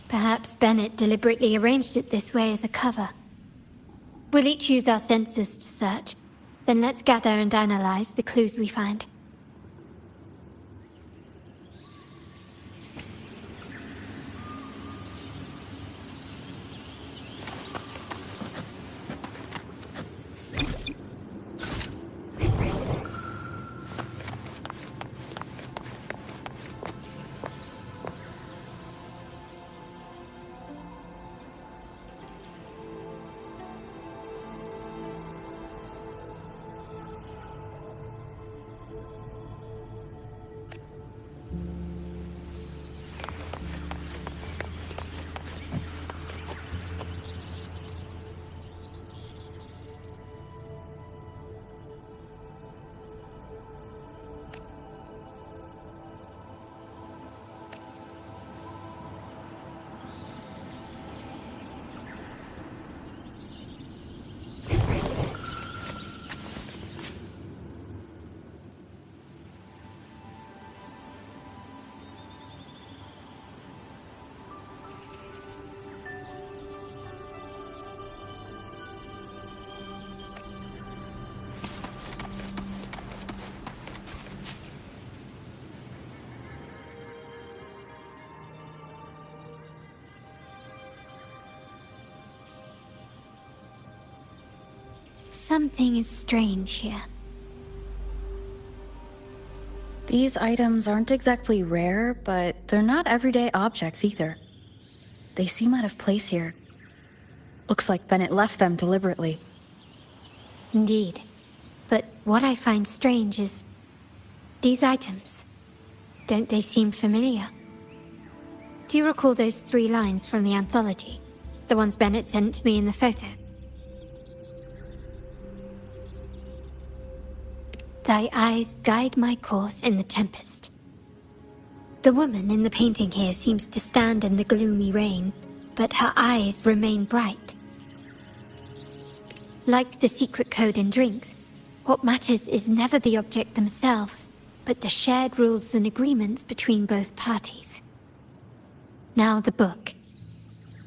Perhaps Bennett deliberately arranged it this way as a cover. We'll each use our senses to search. Then let's gather and analyze the clues we find. Something is strange here. The These items aren't exactly rare, but they're not everyday objects either. They seem out of place here. Looks like Bennett left them deliberately. Indeed. But what I find strange is these items. Don't they seem familiar? Do you recall those 3 lines from the anthology? The ones Bennett sent to me in the photo? Thy eyes guide my course in the tempest. The woman in the painting here seems to stand in the gloomy rain, but her eyes remain bright. Like the secret code in drinks, what matters is never the object themselves, but the shared rules and agreements between both parties. Now the book.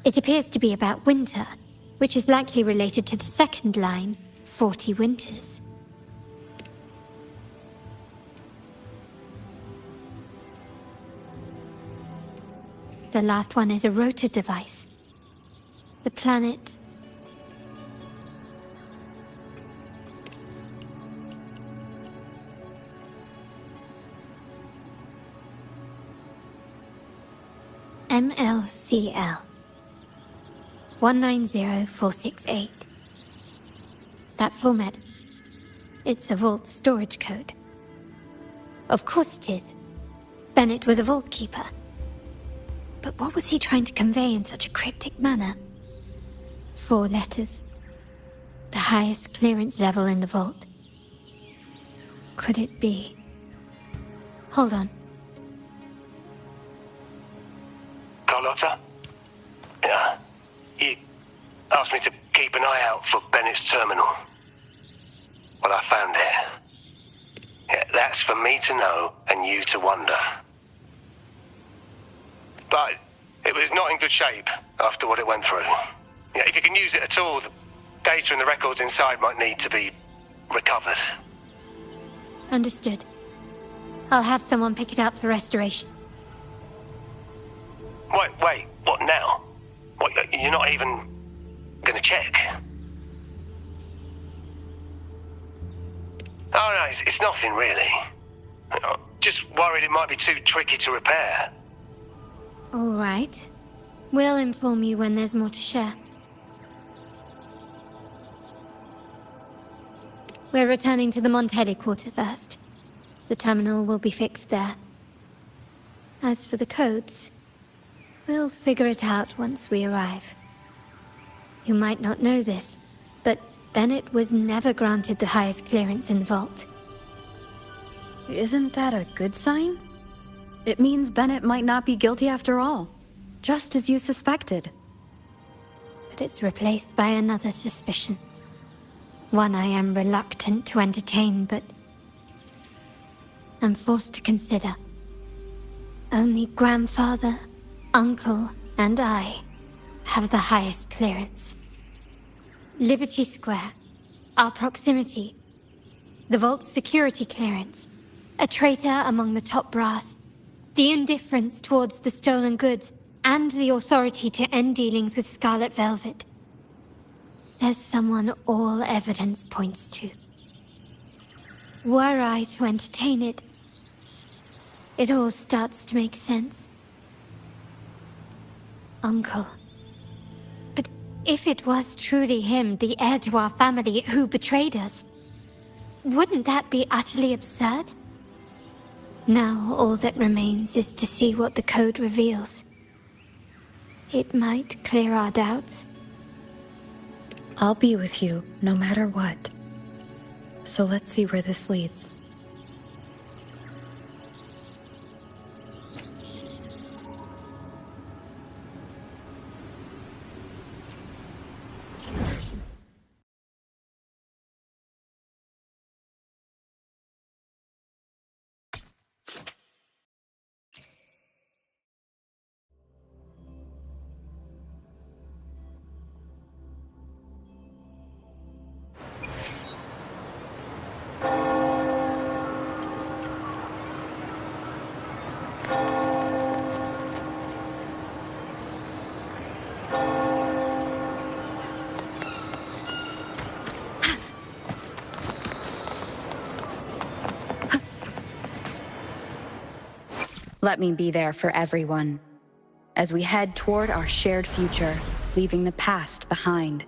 It appears to be about winter, which is likely related to the second line, 40 winters. The last one is a rotor device. The planet... MLCL 190468. That format. It's a vault storage code. Of course it is. Bennett was a vault keeper. But what was he trying to convey in such a cryptic manner? 4 letters. The highest clearance level in the vault. Could it be? Hold on. Carlotta? Yeah. You asked me to keep an eye out for Bennett's terminal. Well, I found it. Yeah, that's for me to know and you to wonder. But it was not in good shape after what it went through. Yeah, if you can use it at all, the data and the records inside might need to be recovered. Understood. I'll have someone pick it up for restoration. Wait, what now? What, you're not even gonna check? Oh no, it's nothing really. Just worried it might be too tricky to repair. All right. We'll inform you when there's more to share. We're returning to the Montelli quarter first. The terminal will be fixed there. As for the codes, we'll figure it out once we arrive. You might not know this, but Bennett was never granted the highest clearance in the vault. Isn't that a good sign? It means Bennett might not be guilty after all, just as you suspected. But it's replaced by another suspicion. One I am reluctant to entertain, but I'm forced to consider. Only grandfather, uncle, and I have the highest clearance. Liberty Square, our proximity, the vault's security clearance, a traitor among the top brass, the indifference towards the stolen goods, and the authority to end dealings with Scarlet Velvet. There's someone all evidence points to. Were I to entertain it, it all starts to make sense. Uncle. But if it was truly him, the heir to our family, who betrayed us, wouldn't that be utterly absurd? Now all that remains is to see what the code reveals. It might clear our doubts. I'll be with you, no matter what. So let's see where this leads. Let me be there for everyone, as we head toward our shared future, leaving the past behind.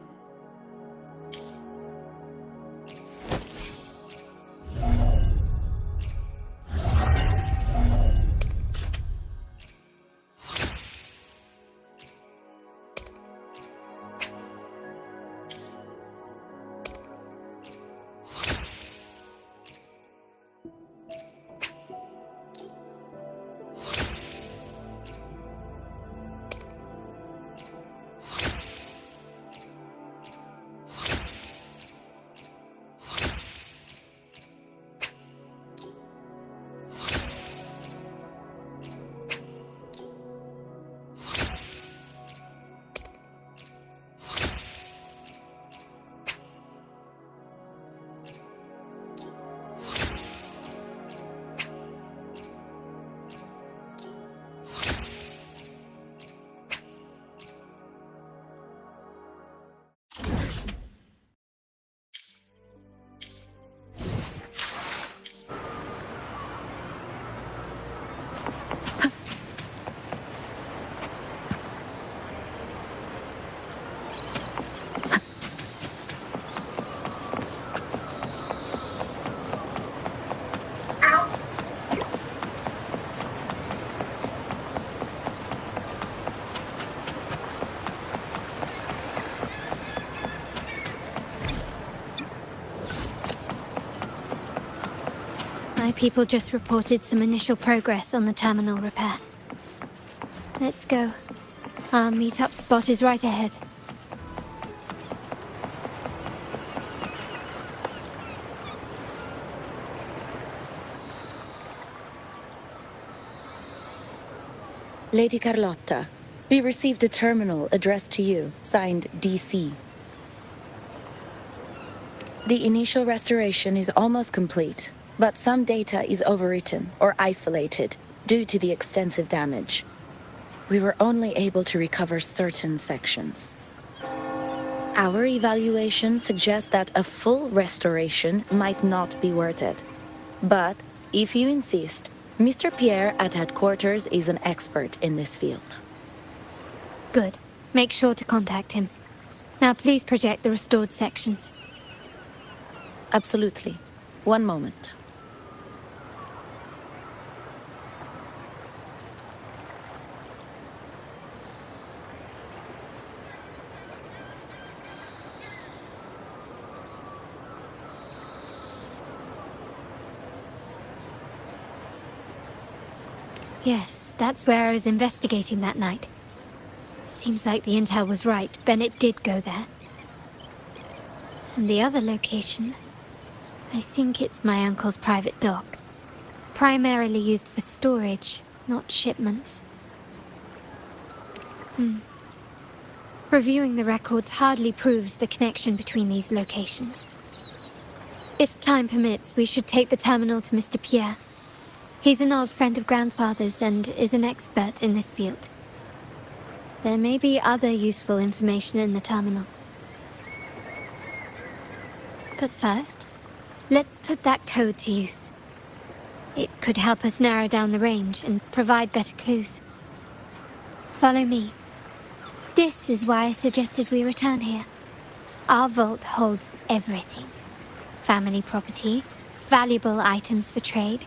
My people just reported some initial progress on the terminal repair. Let's go. Our meetup spot is right ahead. Lady Carlotta, we received a terminal addressed to you, signed DC. The initial restoration is almost complete, but some data is overwritten or isolated due to the extensive damage. We were only able to recover certain sections. Our evaluation suggests that a full restoration might not be worth it. But, if you insist, Mr. Pierre at headquarters is an expert in this field. Good. Make sure to contact him. Now please project the restored sections. Absolutely. One moment. Yes, that's where I was investigating that night. Seems like the intel was right. Bennett did go there. And the other location, I think it's my uncle's private dock. Primarily used for storage, not shipments. Reviewing the records hardly proves the connection between these locations. If time permits, we should take the terminal to Mr. Pierre. He's an old friend of Grandfather's and is an expert in this field. There may be other useful information in the terminal. But first, let's put that code to use. It could help us narrow down the range and provide better clues. Follow me. This is why I suggested we return here. Our vault holds everything. Family property, valuable items for trade,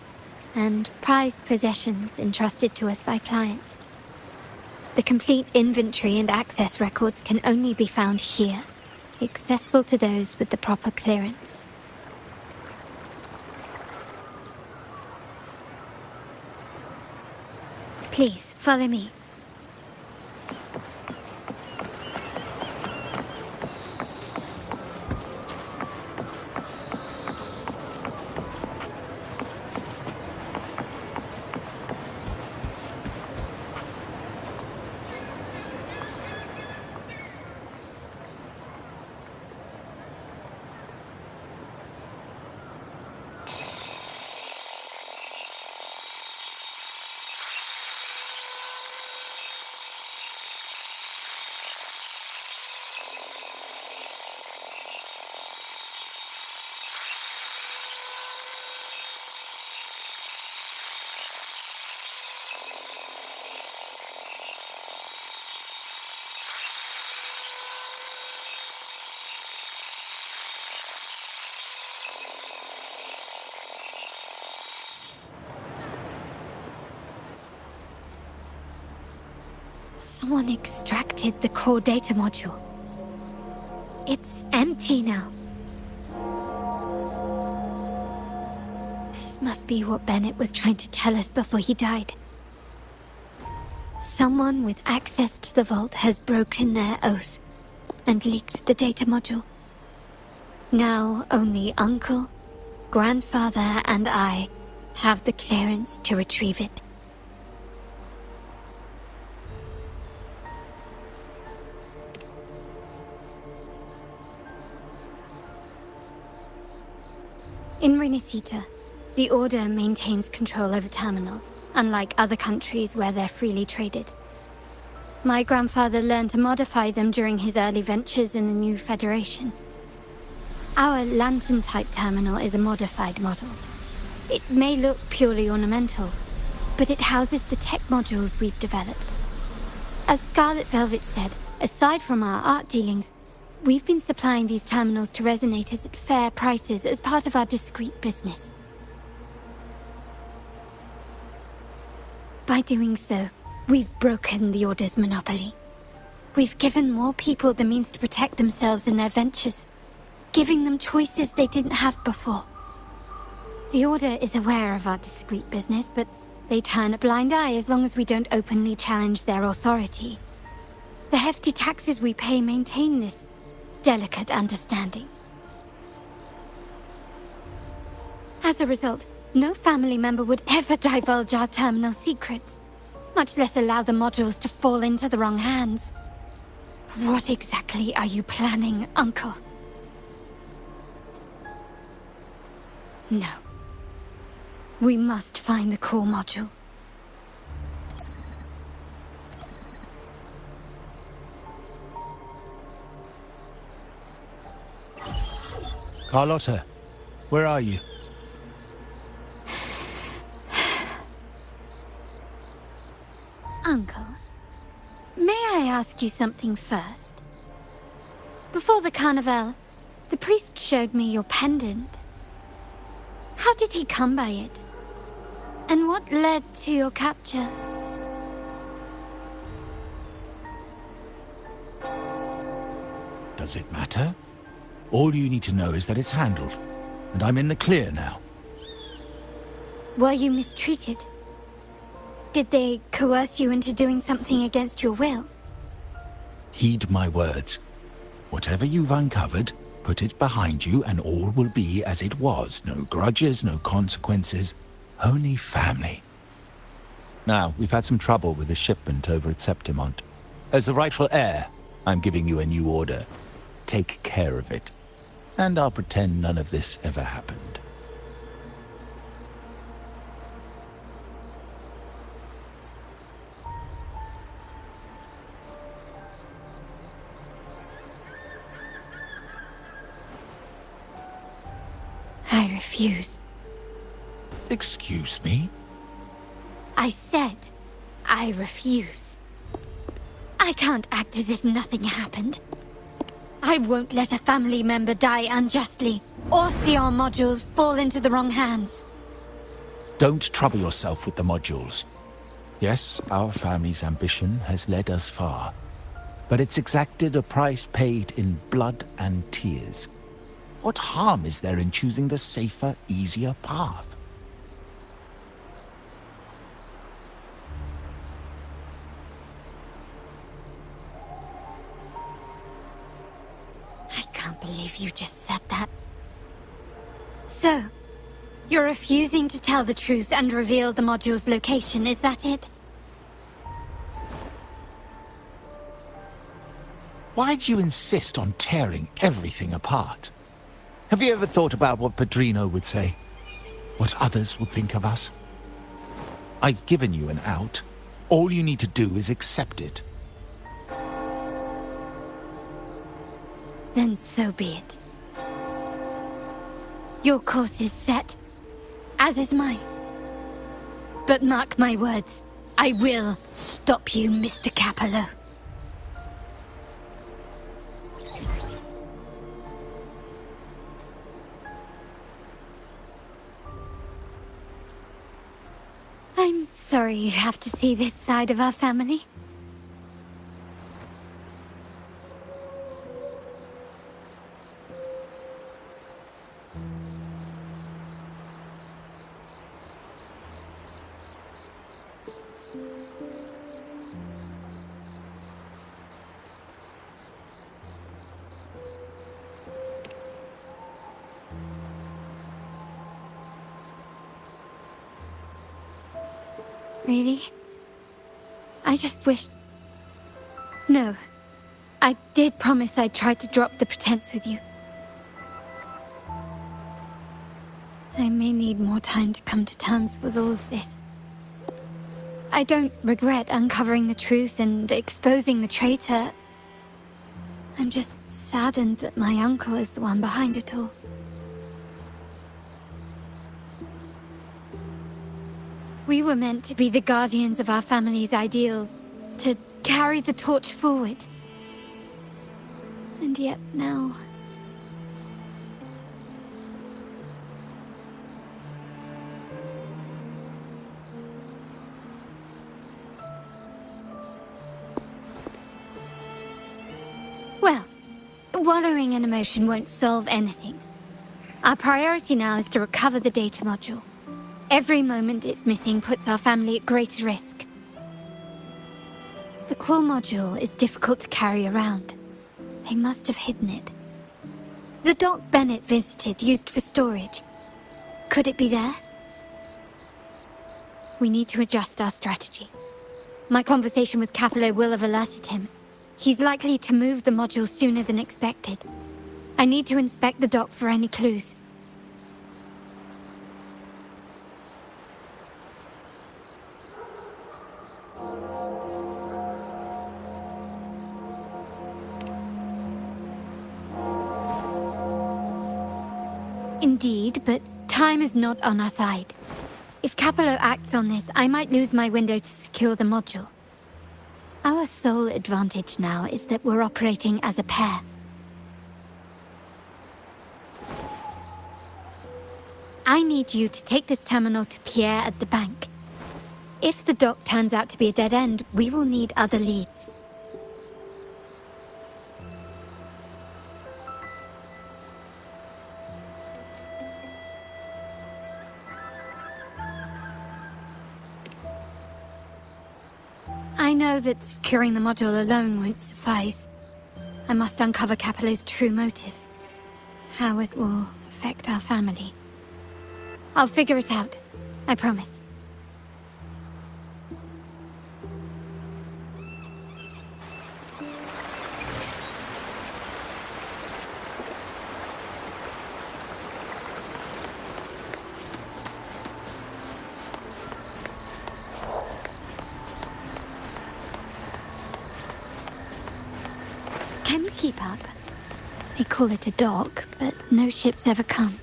and prized possessions entrusted to us by clients. The complete inventory and access records can only be found here, accessible to those with the proper clearance. Please, follow me. Someone extracted the core data module. It's empty now. This must be what Bennett was trying to tell us before he died. Someone with access to the vault has broken their oath and leaked the data module. Now only Uncle, Grandfather, and I have the clearance to retrieve it. In Renisita, the Order maintains control over terminals, unlike other countries where they're freely traded. My grandfather learned to modify them during his early ventures in the new Federation. Our lantern-type terminal is a modified model. It may look purely ornamental, but it houses the tech modules we've developed. As Scarlet Velvet said, aside from our art dealings, we've been supplying these terminals to resonators at fair prices as part of our discreet business. By doing so, we've broken the Order's monopoly. We've given more people the means to protect themselves in their ventures, giving them choices they didn't have before. The Order is aware of our discreet business, but they turn a blind eye as long as we don't openly challenge their authority. The hefty taxes we pay maintain this delicate understanding. As a result, no family member would ever divulge our terminal secrets, much less allow the modules to fall into the wrong hands. What exactly are you planning, Uncle? No. We must find the core module. Carlotta, where are you? Uncle, may I ask you something first? Before the carnival, the priest showed me your pendant. How did he come by it? And what led to your capture? Does it matter? All you need to know is that it's handled, and I'm in the clear now. Were you mistreated? Did they coerce you into doing something against your will? Heed my words. Whatever you've uncovered, put it behind you and all will be as it was. No grudges, no consequences, only family. Now, we've had some trouble with the shipment over at Septimont. As the rightful heir, I'm giving you a new order. Take care of it. And I'll pretend none of this ever happened. I refuse. Excuse me? I said, I refuse. I can't act as if nothing happened. I won't let a family member die unjustly, or see our modules fall into the wrong hands. Don't trouble yourself with the modules. Yes, our family's ambition has led us far, but it's exacted a price paid in blood and tears. What harm is there in choosing the safer, easier path? I can't believe you just said that. So, you're refusing to tell the truth and reveal the module's location, is that it? Why do you insist on tearing everything apart? Have you ever thought about what Padrino would say? What others would think of us? I've given you an out. All you need to do is accept it. Then so be it. Your course is set, as is mine. But mark my words, I will stop you, Mr. Capello. I'm sorry you have to see this side of our family. Really? I just wished... No. I did promise I'd try to drop the pretense with you. I may need more time to come to terms with all of this. I don't regret uncovering the truth and exposing the traitor. I'm just saddened that my uncle is the one behind it all. We were meant to be the guardians of our family's ideals, to carry the torch forward. And yet now... Well, wallowing in emotion won't solve anything. Our priority now is to recover the data module. Every moment it's missing puts our family at greater risk. The core module is difficult to carry around. They must have hidden it. The dock Bennett visited, used for storage. Could it be there? We need to adjust our strategy. My conversation with Capello will have alerted him. He's likely to move the module sooner than expected. I need to inspect the dock for any clues. Indeed, but time is not on our side. If Capello acts on this, I might lose my window to secure the module. Our sole advantage now is that we're operating as a pair. I need you to take this terminal to Pierre at the bank. If the dock turns out to be a dead end, we will need other leads. I know that securing the module alone won't suffice. I must uncover Capello's true motives. How it will affect our family. I'll figure it out. I promise. Can we keep up? They call it a dock, but no ships ever come.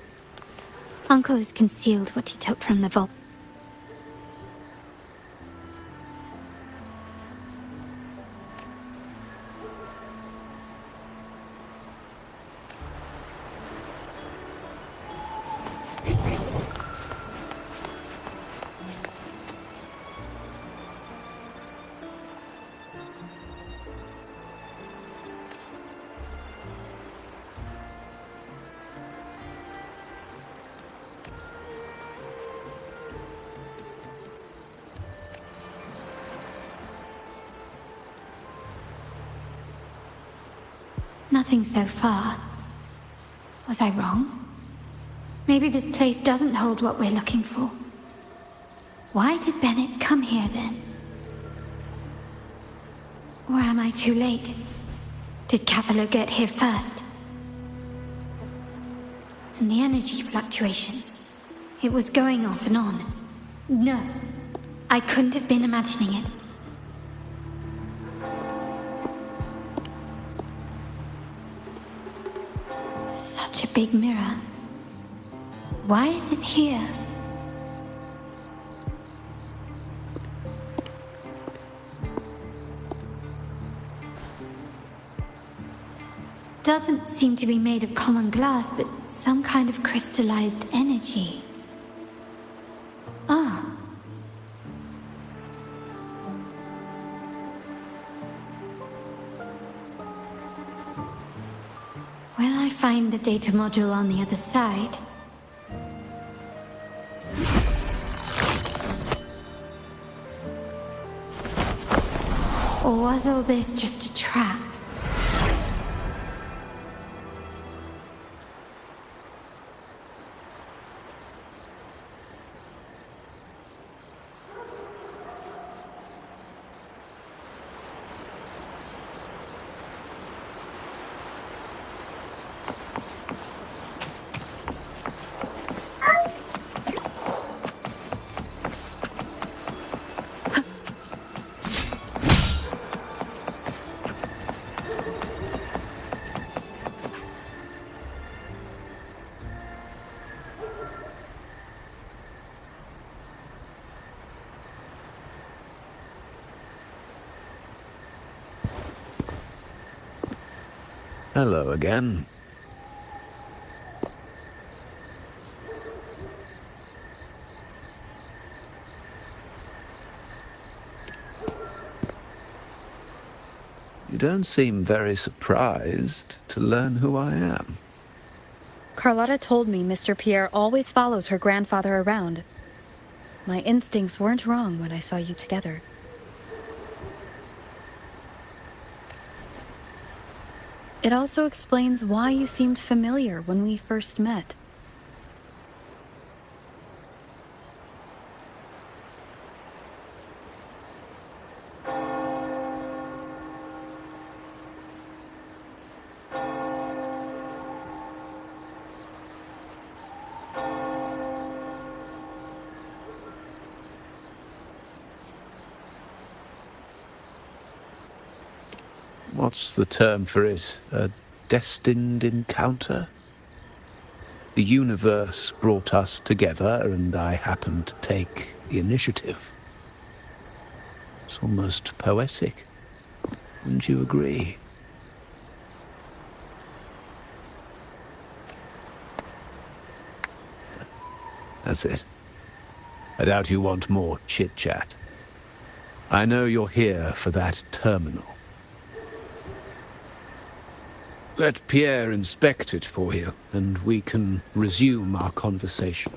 Uncle has concealed what he took from the vault. Nothing so far. Was I wrong? Maybe this place doesn't hold what we're looking for. Why did Bennett come here then? Or am I too late? Did Capello get here first? And the energy fluctuation. It was going off and on. No, I couldn't have been imagining it. Such a big mirror. Why is it here? Doesn't seem to be made of common glass, but some kind of crystallized energy. Ah. Will I find the data module on the other side? Or was all this just a trap? Hello again. You don't seem very surprised to learn who I am. Carlotta told me Mr. Pierre always follows her grandfather around. My instincts weren't wrong when I saw you together. It also explains why you seemed familiar when we first met. What's the term for it? A destined encounter? The universe brought us together, and I happened to take the initiative. It's almost poetic. Wouldn't you agree? That's it. I doubt you want more chit-chat. I know you're here for that terminal. Let Pierre inspect it for you, and we can resume our conversation.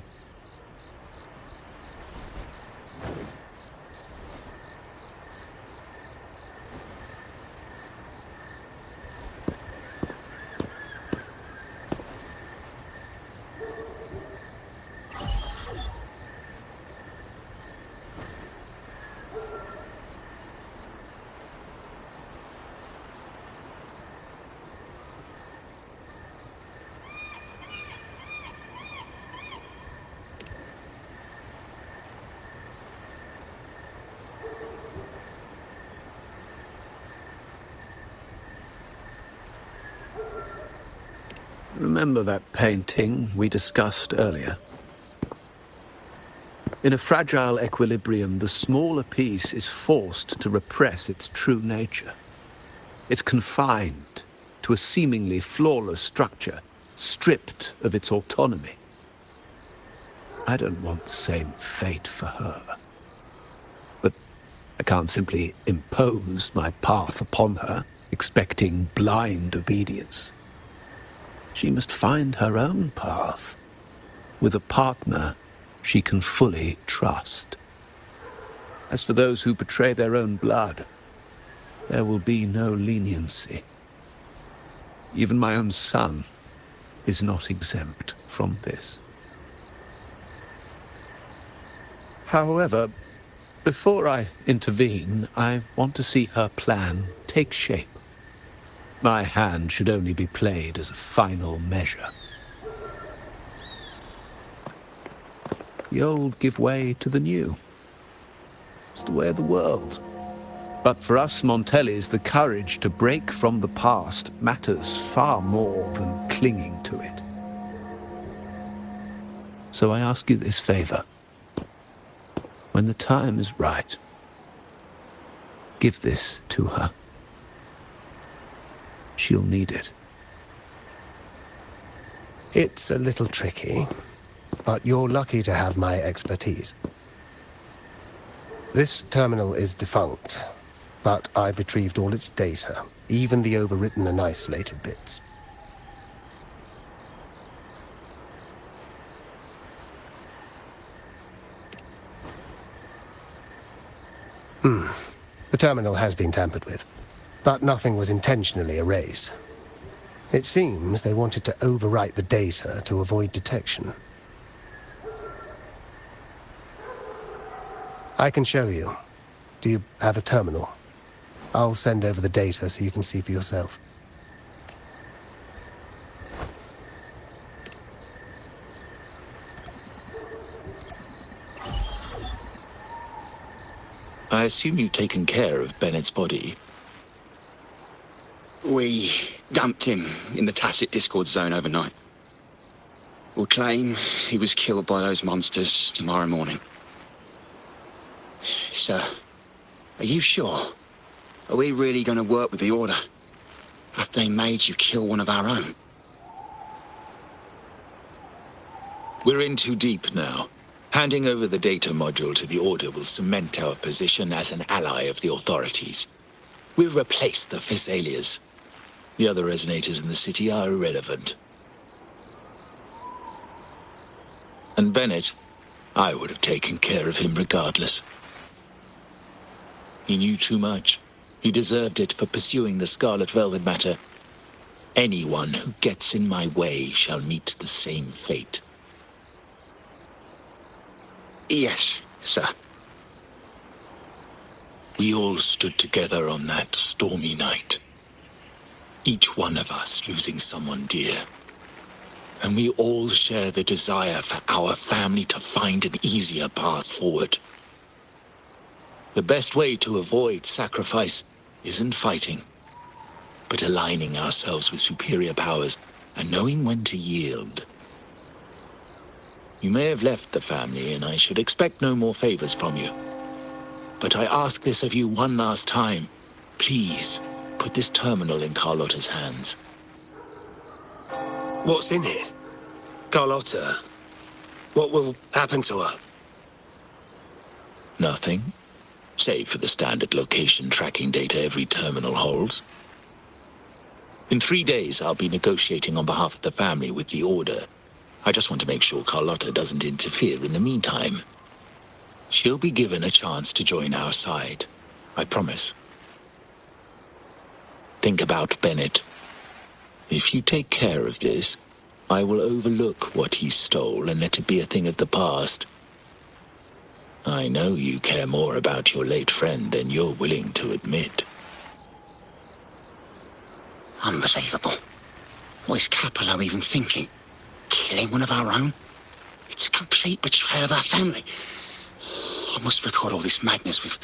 Remember that painting we discussed earlier? In a fragile equilibrium, the smaller piece is forced to repress its true nature. It's confined to a seemingly flawless structure, stripped of its autonomy. I don't want the same fate for her. But I can't simply impose my path upon her, expecting blind obedience. She must find her own path, with a partner she can fully trust. As for those who betray their own blood, there will be no leniency. Even my own son is not exempt from this. However, before I intervene, I want to see her plan take shape. My hand should only be played as a final measure. The old give way to the new. It's the way of the world. But for us Montellis, the courage to break from the past matters far more than clinging to it. So I ask you this favor. When the time is right, give this to her. She'll need it. It's a little tricky, but you're lucky to have my expertise. This terminal is defunct, but I've retrieved all its data, even the overwritten and isolated bits. The terminal has been tampered with, but nothing was intentionally erased. It seems they wanted to overwrite the data to avoid detection. I can show you. Do you have a terminal? I'll send over the data so you can see for yourself. I assume you've taken care of Bennett's body. We dumped him in the Tacit Discord zone overnight. We'll claim he was killed by those monsters tomorrow morning. Sir, are you sure? Are we really going to work with the Order? Have they made you kill one of our own? We're in too deep now. Handing over the data module to the Order will cement our position as an ally of the authorities. We'll replace the Physaelias. The other resonators in the city are irrelevant. And Bennett, I would have taken care of him regardless. He knew too much. He deserved it for pursuing the Scarlet Velvet matter. Anyone who gets in my way shall meet the same fate. Yes, sir. We all stood together on that stormy night. Each one of us losing someone dear. And we all share the desire for our family to find an easier path forward. The best way to avoid sacrifice isn't fighting, but aligning ourselves with superior powers and knowing when to yield. You may have left the family, and I should expect no more favors from you. But I ask this of you one last time. Please, put this terminal in Carlotta's hands. What's in it? Carlotta? What will happen to her? Nothing, save for the standard location tracking data every terminal holds. In 3 days, I'll be negotiating on behalf of the family with the Order. I just want to make sure Carlotta doesn't interfere in the meantime. She'll be given a chance to join our side. I promise. Think about Bennett. If you take care of this, I will overlook what he stole and let it be a thing of the past. I know you care more about your late friend than you're willing to admit. Unbelievable. What is Capello even thinking? Killing one of our own? It's a complete betrayal of our family. I must record all this madness with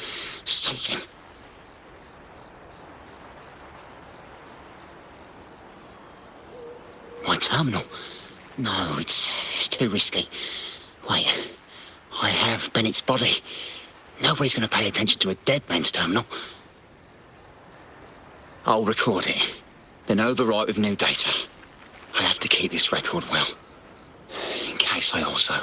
something. My terminal? No, it's too risky. Wait, I have Bennett's body. Nobody's going to pay attention to a dead man's terminal. I'll record it, then overwrite with new data. I have to keep this record well, in case I also...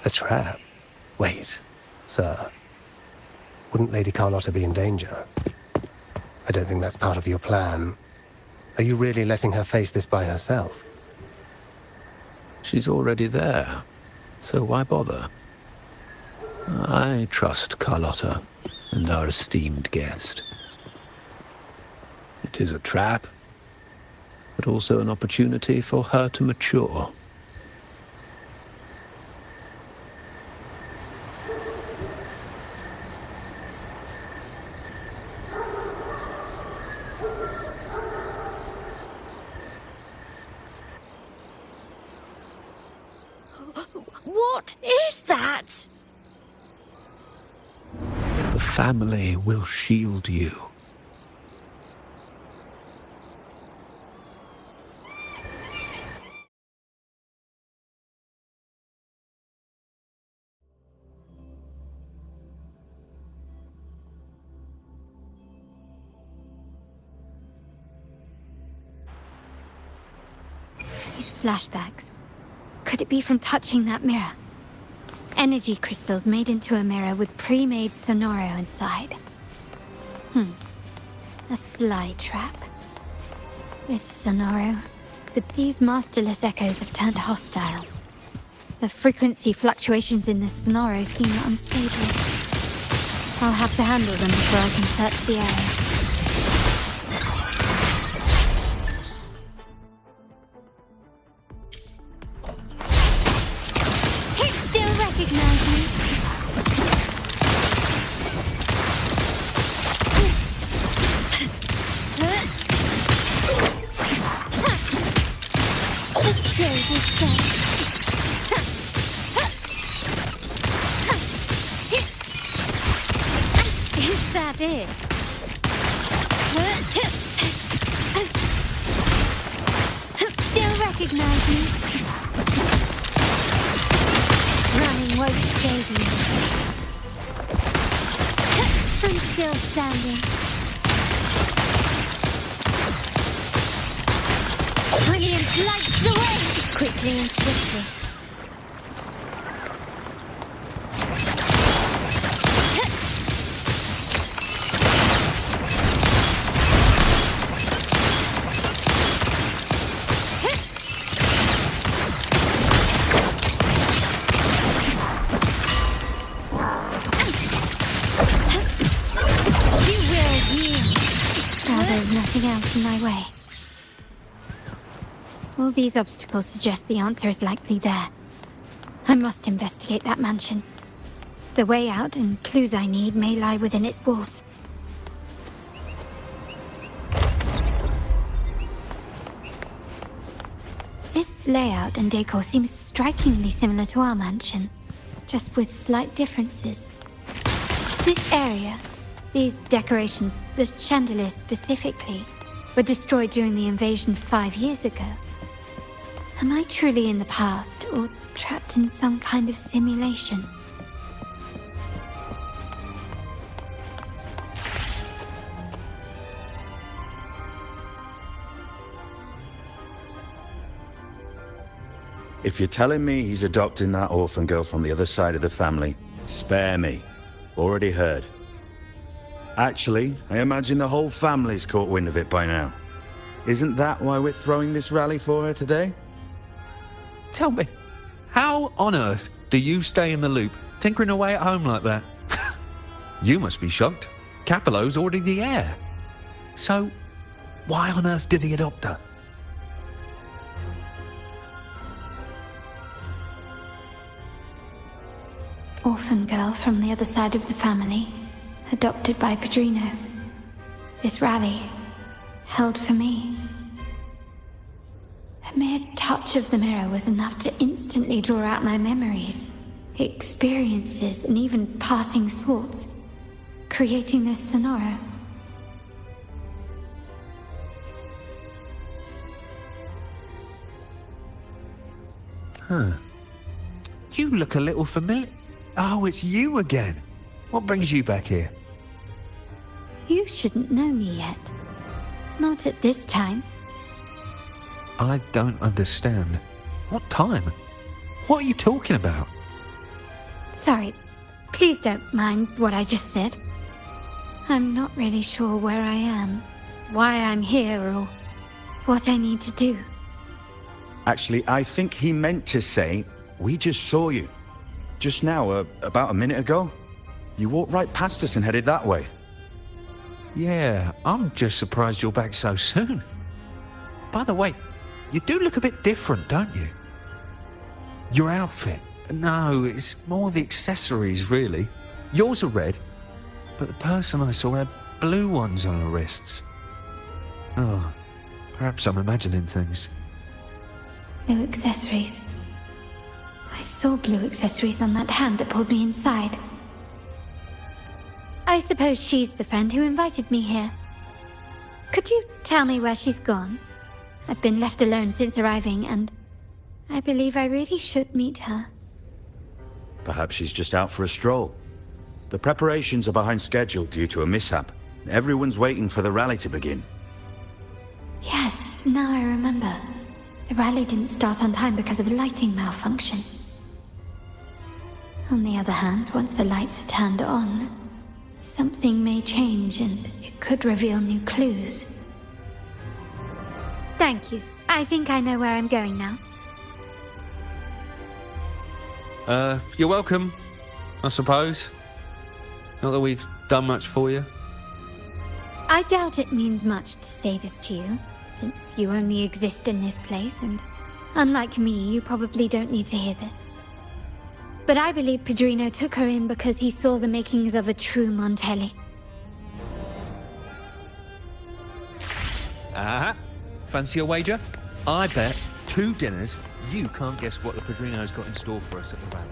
A trap? Wait, sir. Wouldn't Lady Carlotta be in danger? I don't think that's part of your plan. Are you really letting her face this by herself? She's already there, so why bother? I trust Carlotta and our esteemed guest. It is a trap, but also an opportunity for her to mature. What is that? The family will shield you. These flashbacks. Could it be from touching that mirror? Energy crystals made into a mirror with pre-made Sonoro inside. A sly trap. This Sonoro. These masterless echoes have turned hostile. The frequency fluctuations in this Sonoro seem unstable. I'll have to handle them before I can search the area. It still recognizes me. The stage is set. Is that it? Still recognize me? Running won't save me. I'm still standing. Brilliance lights the way! Quickly and swiftly. There's nothing else in my way. All these obstacles suggest the answer is likely there. I must investigate that mansion. The way out and clues I need may lie within its walls. This layout and decor seems strikingly similar to our mansion, just with slight differences. This area, these decorations, the chandeliers specifically, were destroyed during the invasion 5 years ago. Am I truly in the past, or trapped in some kind of simulation? If you're telling me he's adopting that orphan girl from the other side of the family, spare me. Already heard. Actually, I imagine the whole family's caught wind of it by now. Isn't that why we're throwing this rally for her today? Tell me, how on earth do you stay in the loop, tinkering away at home like that? You must be shocked. Capello's already the heir. So, why on earth did he adopt her? Orphan girl from the other side of the family, adopted by Padrino. This rally, held for me. A mere touch of the mirror was enough to instantly draw out my memories, experiences, and even passing thoughts, creating this Sonoro. Huh. You look a little familiar. Oh, it's you again. What brings you back here? You shouldn't know me yet. Not at this time. I don't understand. What time? What are you talking about? Sorry, please don't mind what I just said. I'm not really sure where I am, why I'm here, or what I need to do. Actually, I think he meant to say, we just saw you. Just now, about a minute ago. You walked right past us and headed that way. Yeah, I'm just surprised you're back so soon. By the way, you do look a bit different, don't you? Your outfit. No, it's more the accessories, really. Yours are red, but the person I saw had blue ones on her wrists. Oh, perhaps I'm imagining things. Blue accessories. I saw blue accessories on that hand that pulled me inside. I suppose she's the friend who invited me here. Could you tell me where she's gone? I've been left alone since arriving, and I believe I really should meet her. Perhaps she's just out for a stroll. The preparations are behind schedule due to a mishap. Everyone's waiting for the rally to begin. Yes, now I remember. The rally didn't start on time because of a lighting malfunction. On the other hand, once the lights are turned on, Something may change and it could reveal new clues. Thank you. I think I know where I'm going now. You're welcome, I suppose. Not that we've done much for you. I doubt it means much to say this to you, since you only exist in this place, and unlike me, you probably don't need to hear this. But I believe Pedrino took her in because he saw the makings of a true Montelli. Fancy a wager? I bet 2 dinners you can't guess what the Pedrino's got in store for us at the rally.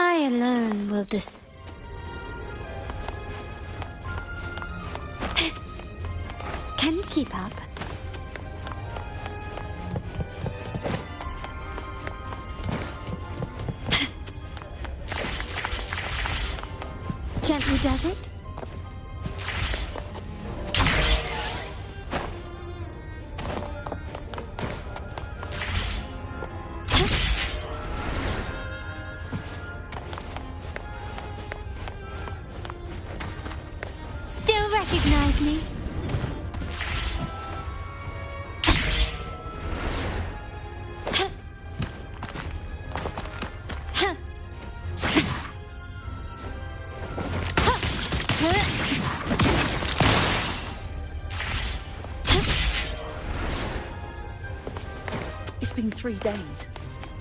I alone will Can you keep up? Gently does it? Still recognize me? It's been 3 days.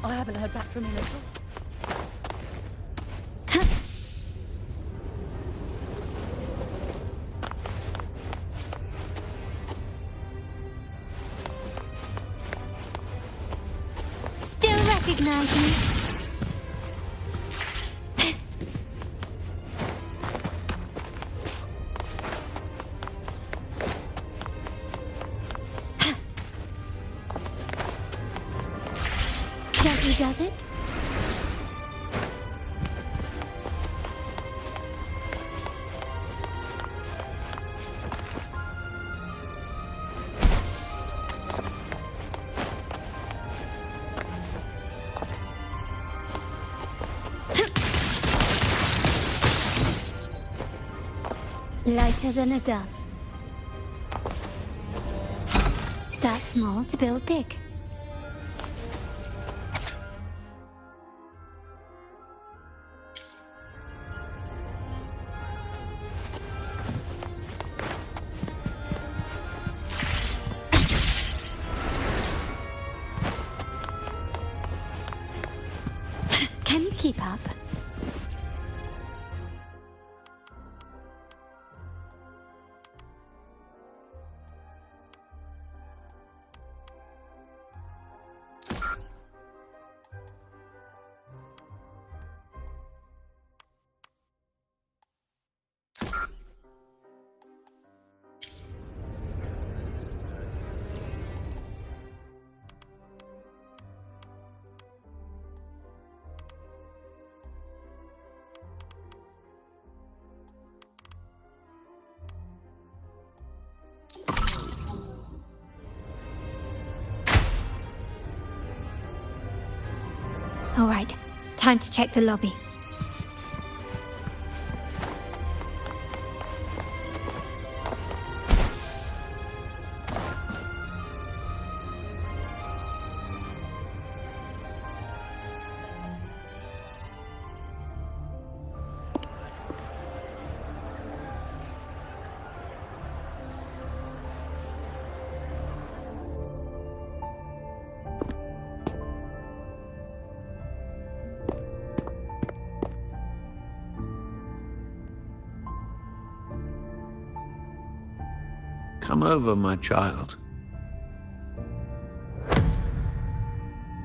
I haven't heard back from him at all. Still recognize me? Gently does it? Lighter than a dove. Start small to build big. Can you keep up? All right, time to check the lobby. Come over, my child.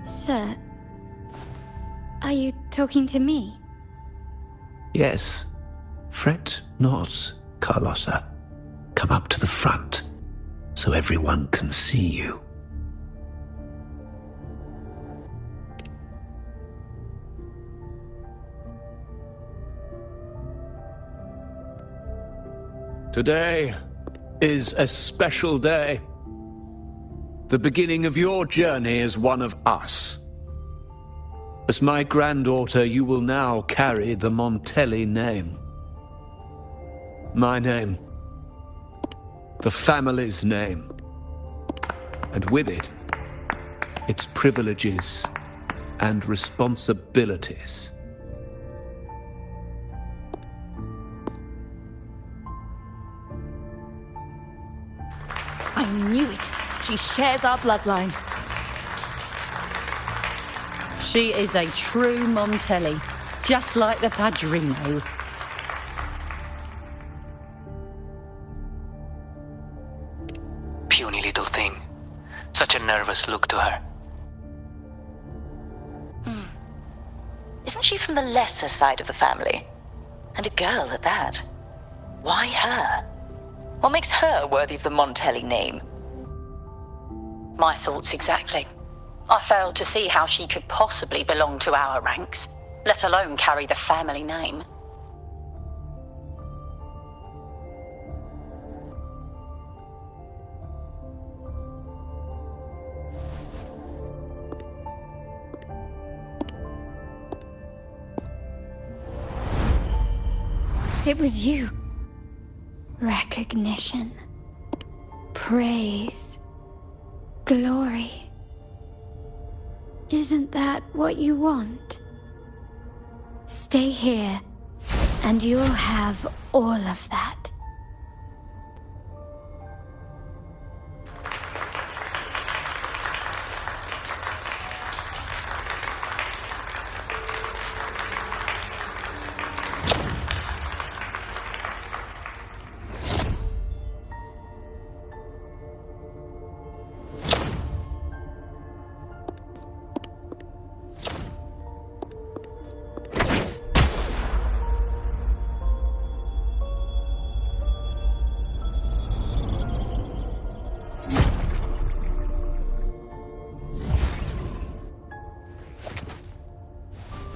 Sir, are you talking to me? Yes. Fret not, Carlotta. Come up to the front, so everyone can see you. Today is a special day. The beginning of your journey as one of us. As my granddaughter, you will now carry the Montelli name. My name. The family's name. And with it, its privileges and responsibilities. I knew it. She shares our bloodline. She is a true Montelli, just like the Padrino. Puny little thing. Such a nervous look to her. Isn't she from the lesser side of the family? And a girl at that. Why her? What makes her worthy of the Montelli name? My thoughts exactly. I failed to see how she could possibly belong to our ranks, let alone carry the family name. It was you. Recognition. Praise. Glory. Isn't that what you want? Stay here, and you'll have all of that.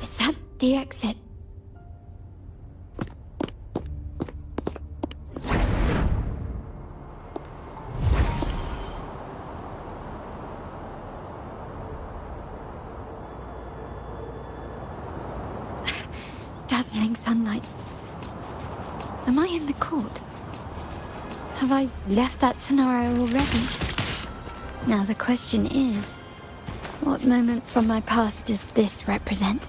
Is that the exit? Dazzling sunlight. Am I in the court? Have I left that scenario already? Now the question is, what moment from my past does this represent?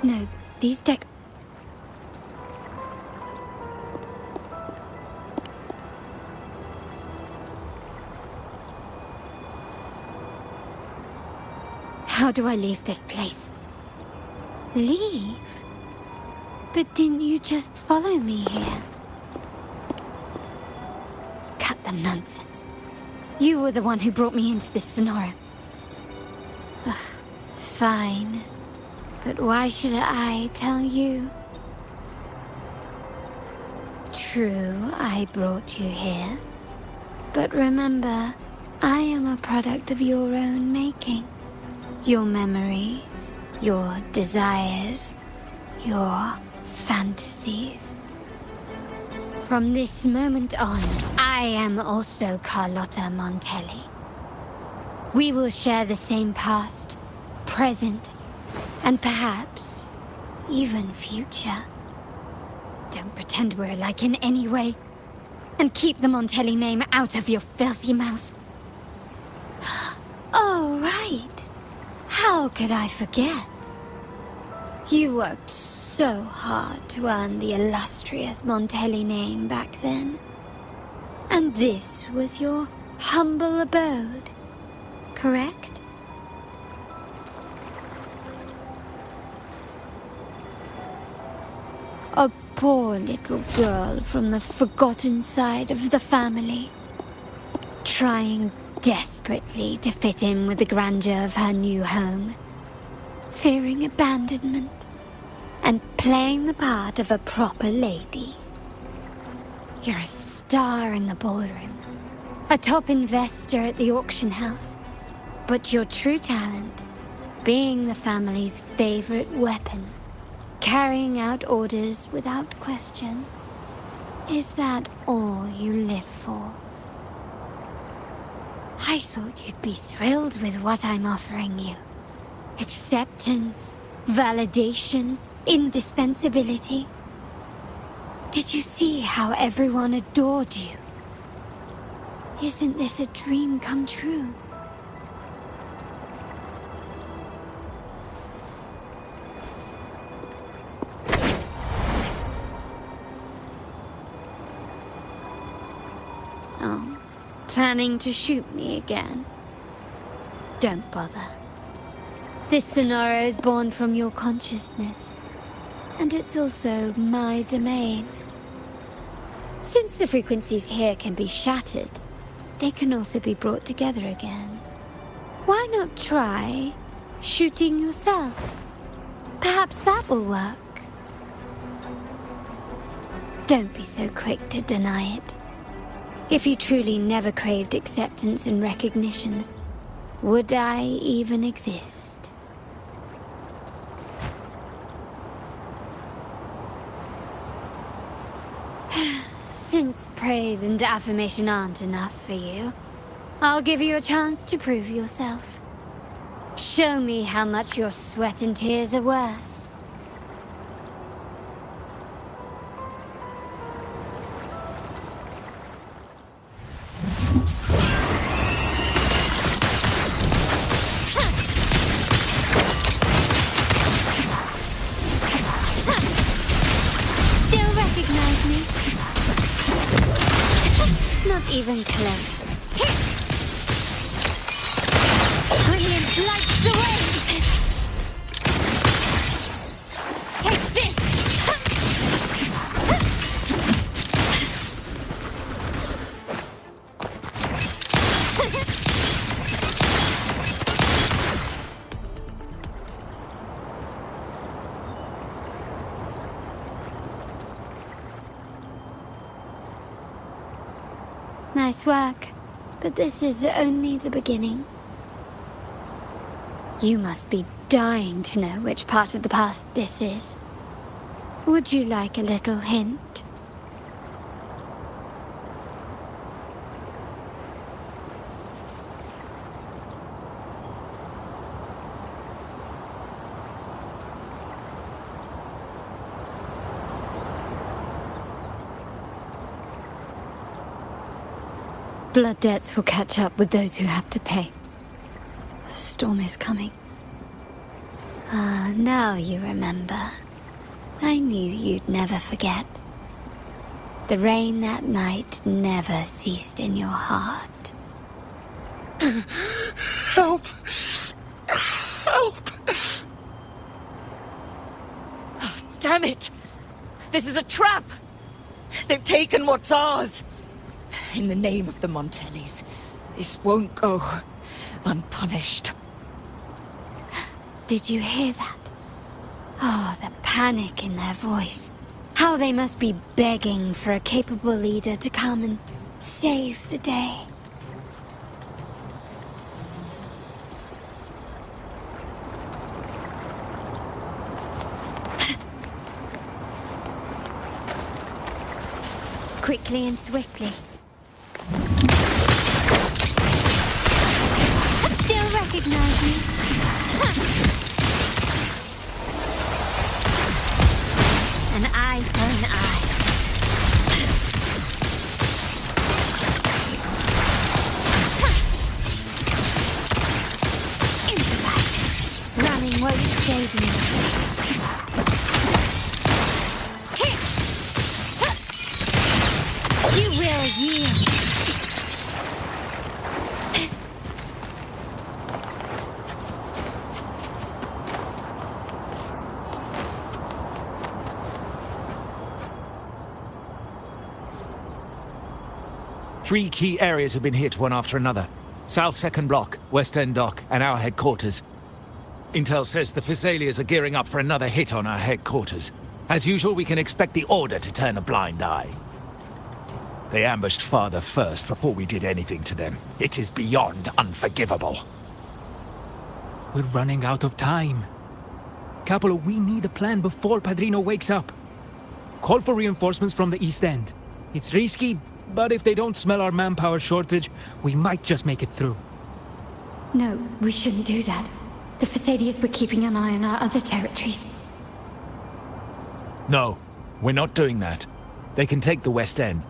No, these How do I leave this place? Leave? But didn't you just follow me here? Cut the nonsense. You were the one who brought me into this scenario. Ugh, fine. But why should I tell you? True, I brought you here. But remember, I am a product of your own making. Your memories, your desires, your fantasies. From this moment on, I am also Carlotta Montelli. We will share the same past, present, and perhaps even future. Don't pretend we're alike in any way, and keep the Montelli name out of your filthy mouth. Oh, right. How could I forget? You worked so hard to earn the illustrious Montelli name back then. And this was your humble abode, correct? poor little girl from the forgotten side of the family, trying desperately to fit in with the grandeur of her new home, fearing abandonment, and playing the part of a proper lady. You're a star in the ballroom, a top investor at the auction house, but your true talent, being the family's favorite weapon, carrying out orders without question, is that all you live for? I thought you'd be thrilled with what I'm offering you. Acceptance, validation, indispensability. Did you see how everyone adored you? Isn't this a dream come true? Oh, planning to shoot me again? Don't bother. This scenario is born from your consciousness, and it's also my domain. Since the frequencies here can be shattered, they can also be brought together again. Why not try shooting yourself? Perhaps that will work. Don't be so quick to deny it. If you truly never craved acceptance and recognition, would I even exist? Since praise and affirmation aren't enough for you, I'll give you a chance to prove yourself. Show me how much your sweat and tears are worth. Still recognize me? Not even close. Brilliant lights the way! Take this! Nice work, but this is only the beginning. You must be dying to know which part of the past this is. Would you like a little hint? Blood debts will catch up with those who have to pay. The storm is coming. Ah, now you remember. I knew you'd never forget. The rain that night never ceased in your heart. Help! Help! Damn it! This is a trap! They've taken what's ours! In the name of the Montellis, this won't go unpunished. Did you hear that? Oh, the panic in their voice. How they must be begging for a capable leader to come and save the day. Quickly and swiftly. Still recognize me? An eye for an eye. Improvise. Running won't save me. You will yield. 3 key areas have been hit one after another. South 2nd Block, West End Dock, and our headquarters. Intel says the Thessalians are gearing up for another hit on our headquarters. As usual, we can expect the Order to turn a blind eye. They ambushed Father first before we did anything to them. It is beyond unforgivable. We're running out of time. Capolo, we need a plan before Padrino wakes up. Call for reinforcements from the East End. It's risky, but if they don't smell our manpower shortage, we might just make it through. No, we shouldn't do that. The Thessalians were keeping an eye on our other territories. No, we're not doing that. They can take the West End.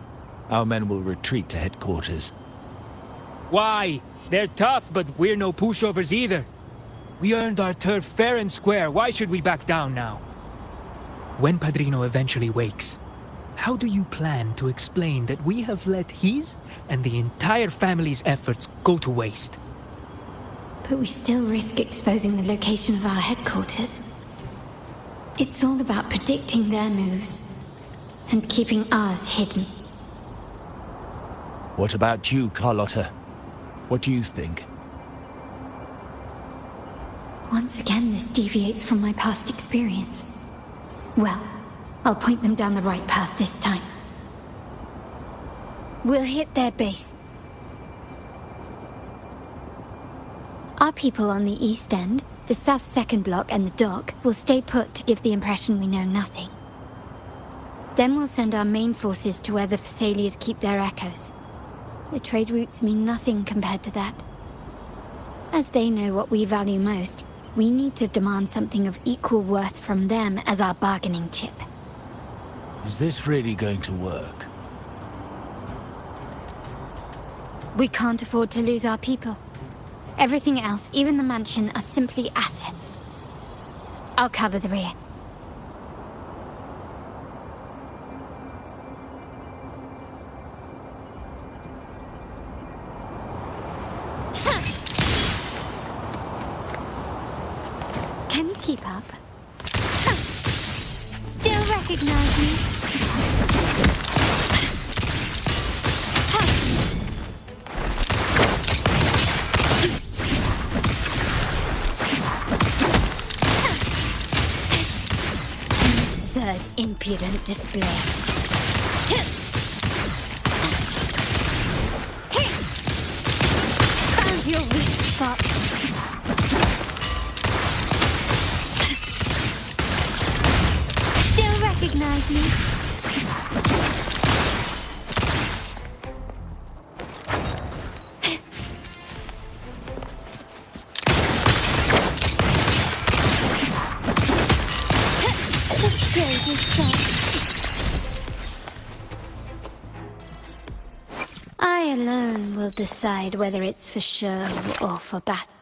Our men will retreat to headquarters. Why? They're tough, but we're no pushovers either. We earned our turf fair and square. Why should we back down now? When Padrino eventually wakes, how do you plan to explain that we have let his and the entire family's efforts go to waste? But we still risk exposing the location of our headquarters. It's all about predicting their moves and keeping ours hidden. What about you, Carlotta? What do you think? Once again, this deviates from my past experience. Well, I'll point them down the right path this time. We'll hit their base. Our people on the East End, the South 2nd Block and the Dock will stay put to give the impression we know nothing. Then we'll send our main forces to where the Thessalians keep their echoes. The trade routes mean nothing compared to that. As they know what we value most, we need to demand something of equal worth from them as our bargaining chip. Is this really going to work? We can't afford to lose our people. Everything else, even the mansion, are simply assets. I'll cover the rear. Can you keep up? Still recognize me? Absurd, impudent display. Found your weak spot. Still recognize me? The stage is set. I alone will decide whether it's for show or for battle.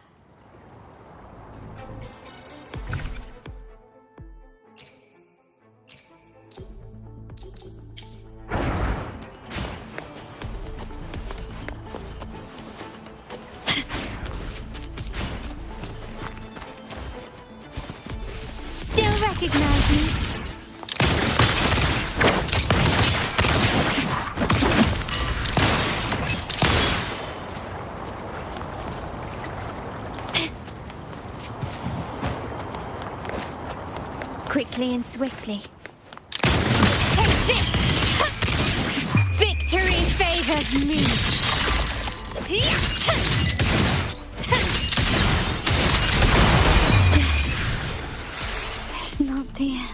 Still recognize me? Quickly and swiftly. Take this! Victory favors me! It's not the end.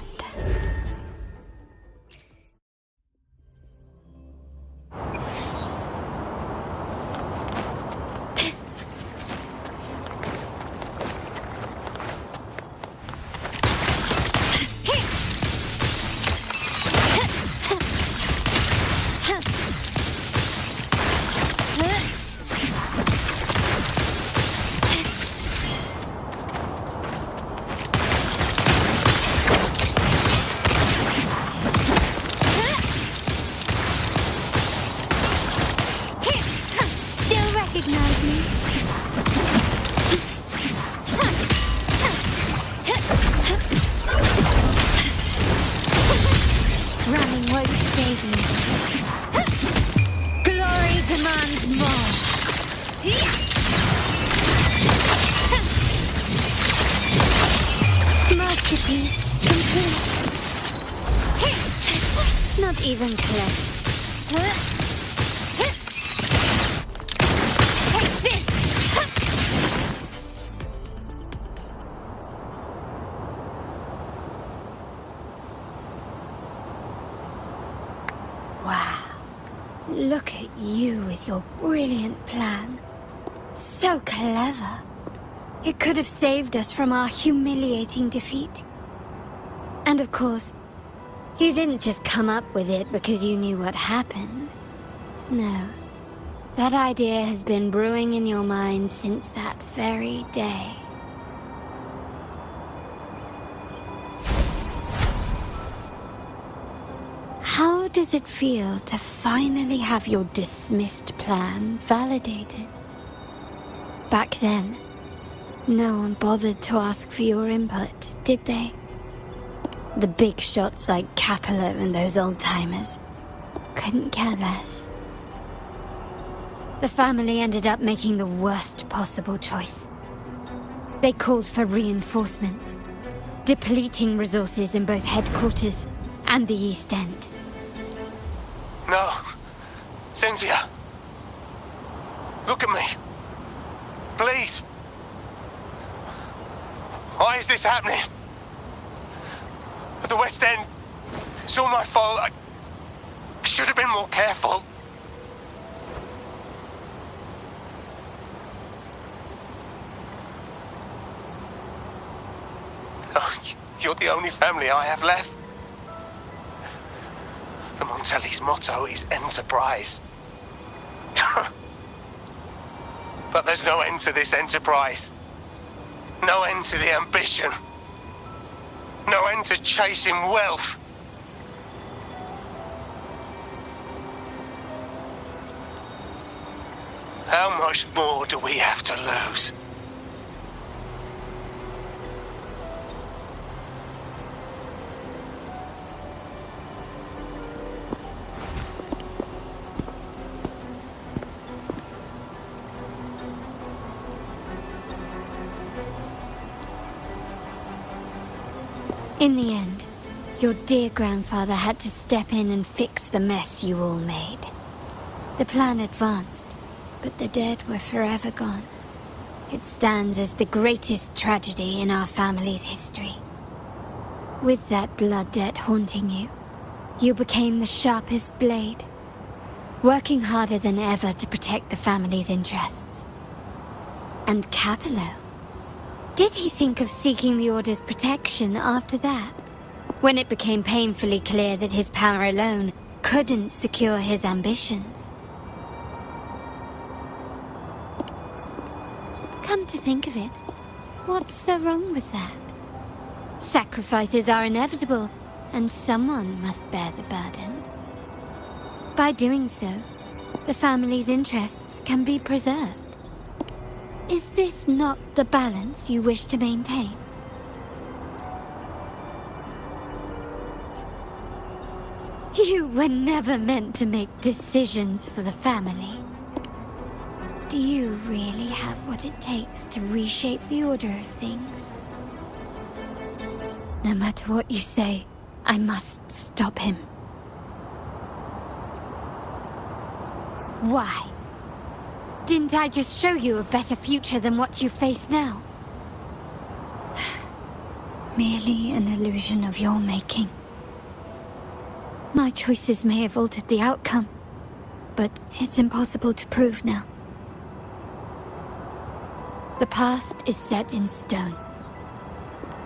even close. Take this! Wow. Look at you with your brilliant plan. So clever. It could have saved us from our humiliating defeat. And of course, you didn't just come up with it because you knew what happened. No. That idea has been brewing in your mind since that very day. How does it feel to finally have your dismissed plan validated? Back then, no one bothered to ask for your input, did they? The big shots like Capello and those old-timers couldn't care less. The family ended up making the worst possible choice. They called for reinforcements, depleting resources in both headquarters and the East End. No. Cynthia. Look at me. Please. Why is this happening? At the West End, it's all my fault. I should have been more careful. Oh, you're the only family I have left. The Montelli's motto is enterprise. But there's no end to this enterprise. No end to the ambition. No end to chasing wealth. How much more do we have to lose? In the end, your dear grandfather had to step in and fix the mess you all made. The plan advanced, but the dead were forever gone. It stands as the greatest tragedy in our family's history. With that blood debt haunting you, you became the sharpest blade, working harder than ever to protect the family's interests. And Capello? Did he think of seeking the Order's protection after that? When it became painfully clear that his power alone couldn't secure his ambitions? Come to think of it, what's so wrong with that? Sacrifices are inevitable, and someone must bear the burden. By doing so, the family's interests can be preserved. Is this not the balance you wish to maintain? You were never meant to make decisions for the family. Do you really have what it takes to reshape the order of things? No matter what you say, I must stop him. Why? Didn't I just show you a better future than what you face now? Merely an illusion of your making. My choices may have altered the outcome, but it's impossible to prove now. The past is set in stone.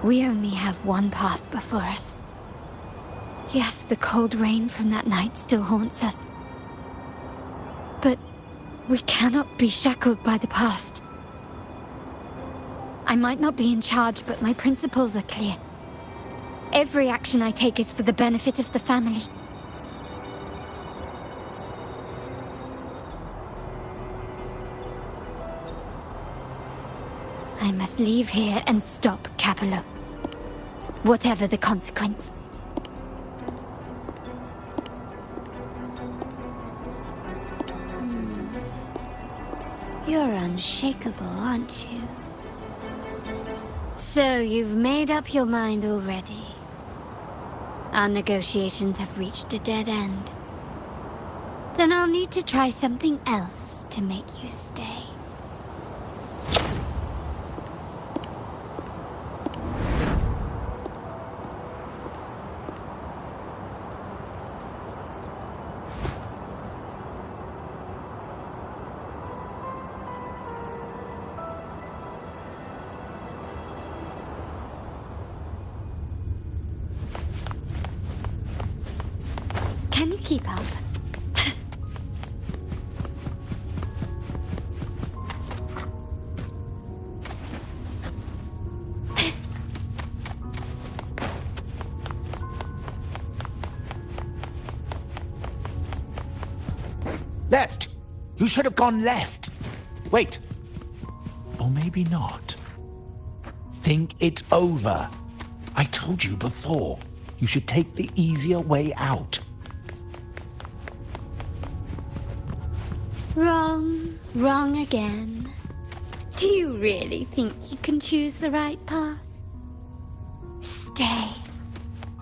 We only have one path before us. Yes, the cold rain from that night still haunts us. But we cannot be shackled by the past. I might not be in charge, but my principles are clear. Every action I take is for the benefit of the family. I must leave here and stop Capello. Whatever the consequence. You're unshakable, aren't you? So you've made up your mind already. Our negotiations have reached a dead end. Then I'll need to try something else to make you stay. Can you keep up? Left! You should have gone left! Wait. Or maybe not. Think it over. I told you before. You should take the easier way out. Wrong. Wrong again. Do you really think you can choose the right path? Stay.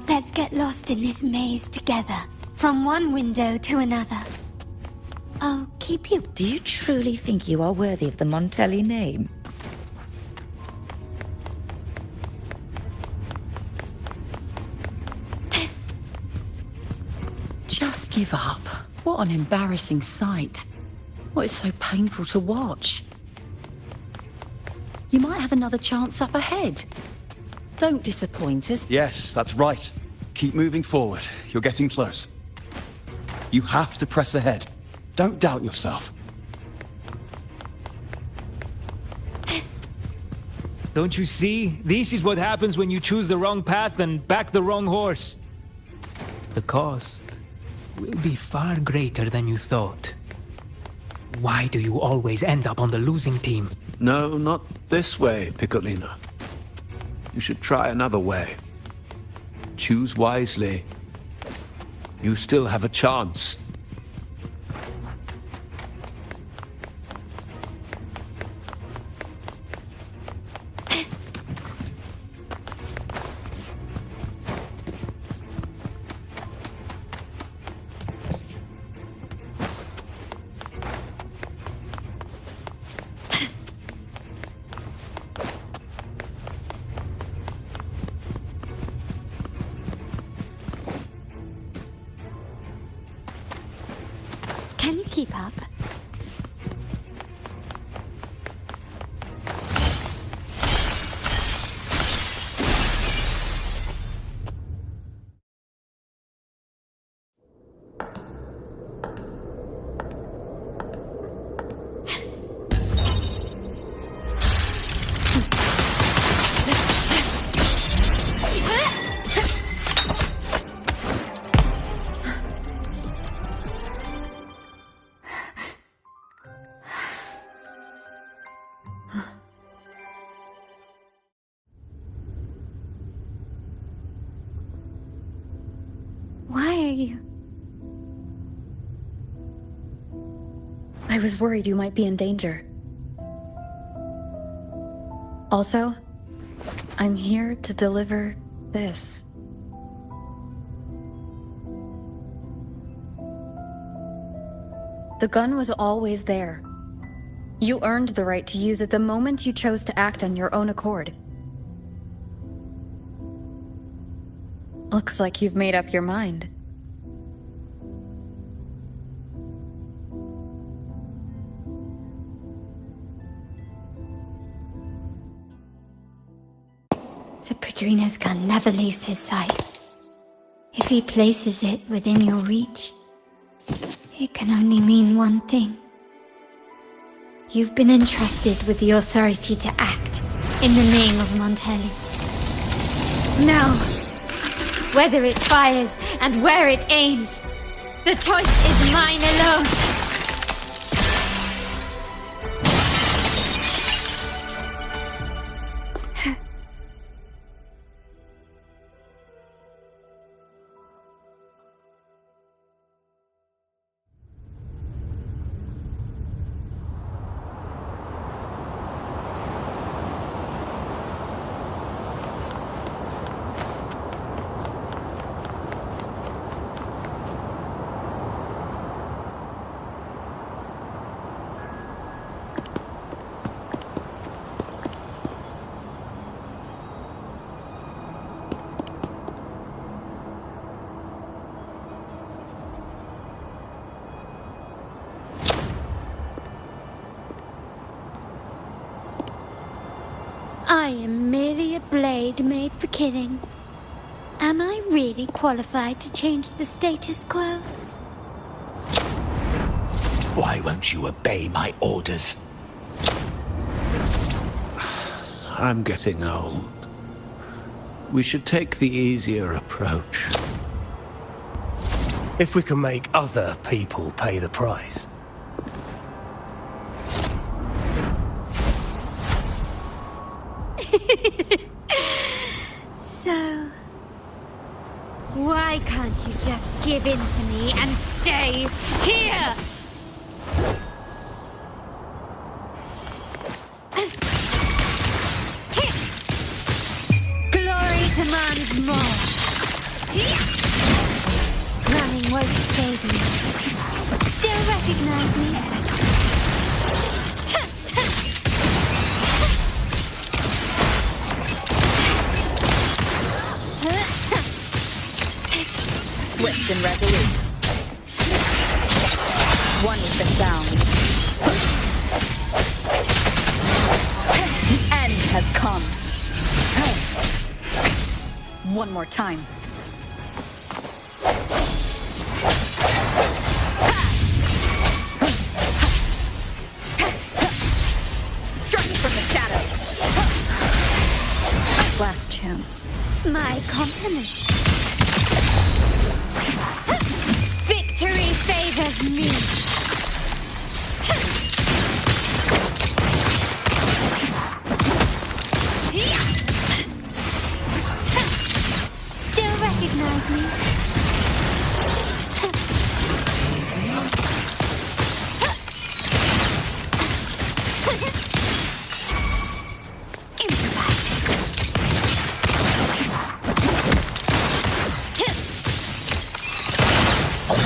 Let's get lost in this maze together, from one window to another. I'll keep you. Do you truly think you are worthy of the Montelli name? Just give up. What an embarrassing sight. What is so painful to watch? You might have another chance up ahead. Don't disappoint us. Yes, that's right. Keep moving forward. You're getting close. You have to press ahead. Don't doubt yourself. Don't you see? This is what happens when you choose the wrong path and back the wrong horse. The cost will be far greater than you thought. Why do you always end up on the losing team? No, not this way, Piccolino. You should try another way. Choose wisely. You still have a chance. Can you keep up? Why are you? I was worried you might be in danger. Also, I'm here to deliver this. The gun was always there. You earned the right to use it the moment you chose to act on your own accord. Looks like you've made up your mind. The Padrino's gun never leaves his sight. If he places it within your reach, it can only mean one thing. You've been entrusted with the authority to act in the name of Montelli. Now, whether it fires and where it aims, the choice is mine alone. I am merely a blade made for killing. Am I really qualified to change the status quo? Why won't you obey my orders? I'm getting old. We should take the easier approach. If we can make other people pay the price. So, why can't you just give in to me and stay here? Glory demands more. Running won't save me. Still recognize me? Swift and resolute. One with the sound. The end has come. One more time. Striking from the shadows. Last chance. My compliments. Victory favors me. Still recognize me?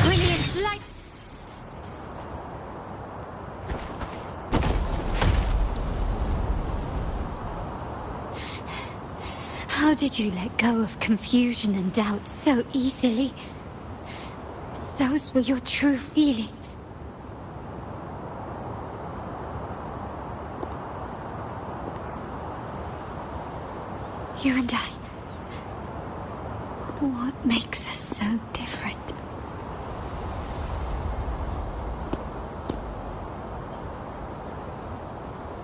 Brilliant light. How did you let go of confusion and doubt so easily? Those were your true feelings. You and I. What makes us so different?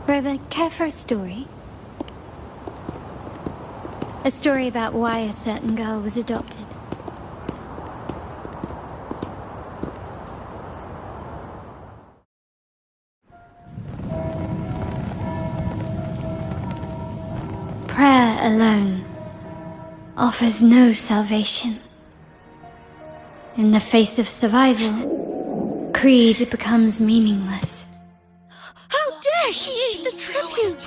Brother, care for a story? A story about why a certain girl was adopted. Prayer alone offers no salvation. In the face of survival, creed becomes meaningless. How dare she eat the tribute?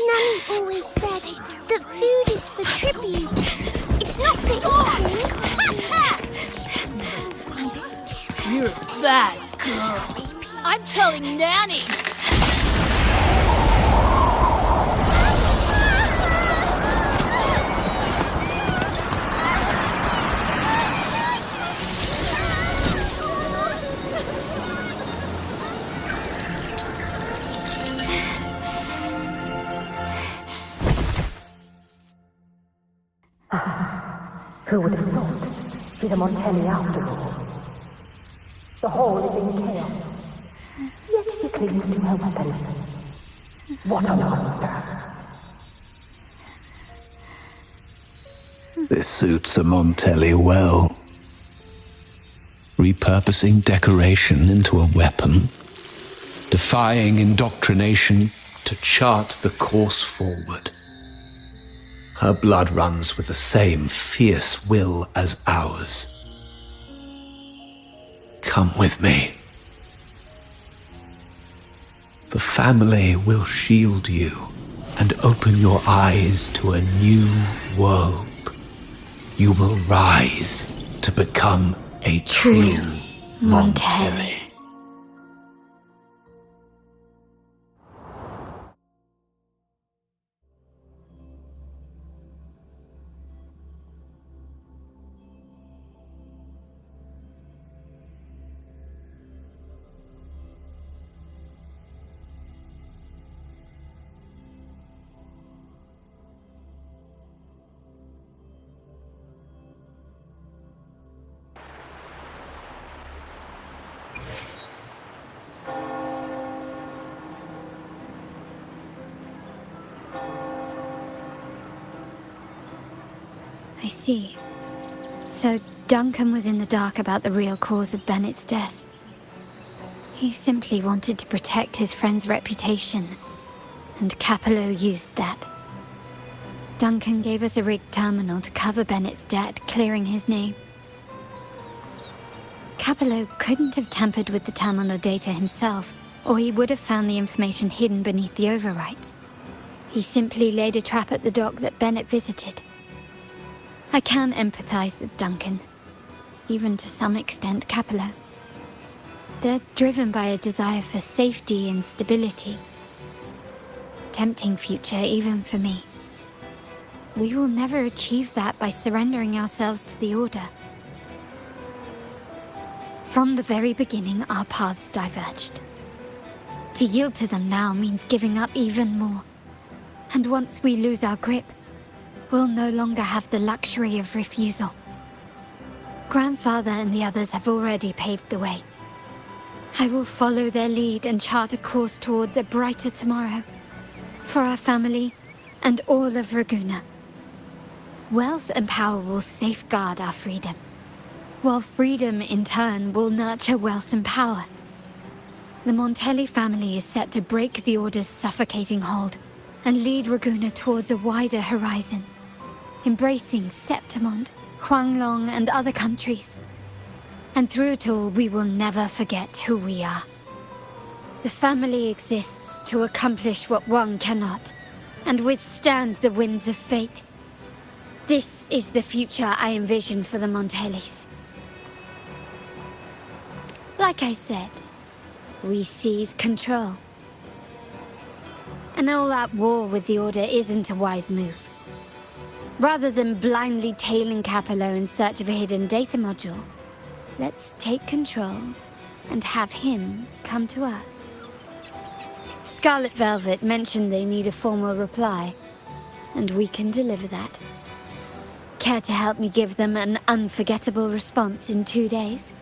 Nanny always said that food is for tribute. It's not for eating. You're a bad girl. I'm telling Nanny. Who would have thought? She's a Montelli after all. The hall is in chaos. Yet she clings to her weapon. What a monster! This suits a Montelli well. Repurposing decoration into a weapon, defying indoctrination to chart the course forward. Her blood runs with the same fierce will as ours. Come with me. The family will shield you and open your eyes to a new world. You will rise to become a true Montelli. I see. So Duncan was in the dark about the real cause of Bennett's death. He simply wanted to protect his friend's reputation, and Capello used that. Duncan gave us a rigged terminal to cover Bennett's debt, clearing his name. Capello couldn't have tampered with the terminal data himself, or he would have found the information hidden beneath the overwrites. He simply laid a trap at the dock that Bennett visited. I can empathize with Duncan, even to some extent Capello. They're driven by a desire for safety and stability. Tempting future even for me. We will never achieve that by surrendering ourselves to the Order. From the very beginning, our paths diverged. To yield to them now means giving up even more. And once we lose our grip, we'll no longer have the luxury of refusal. Grandfather and the others have already paved the way. I will follow their lead and chart a course towards a brighter tomorrow. For our family and all of Raguna. Wealth and power will safeguard our freedom, while freedom in turn will nurture wealth and power. The Montelli family is set to break the Order's suffocating hold and lead Raguna towards a wider horizon, embracing Septimond, Huanglong, and other countries. And through it all, we will never forget who we are. The family exists to accomplish what one cannot, and withstand the winds of fate. This is the future I envision for the Montellis. Like I said, we seize control. An all-out war with the Order isn't a wise move. Rather than blindly tailing Capello in search of a hidden data module, let's take control and have him come to us. Scarlet Velvet mentioned they need a formal reply, and we can deliver that. Care to help me give them an unforgettable response in 2 days?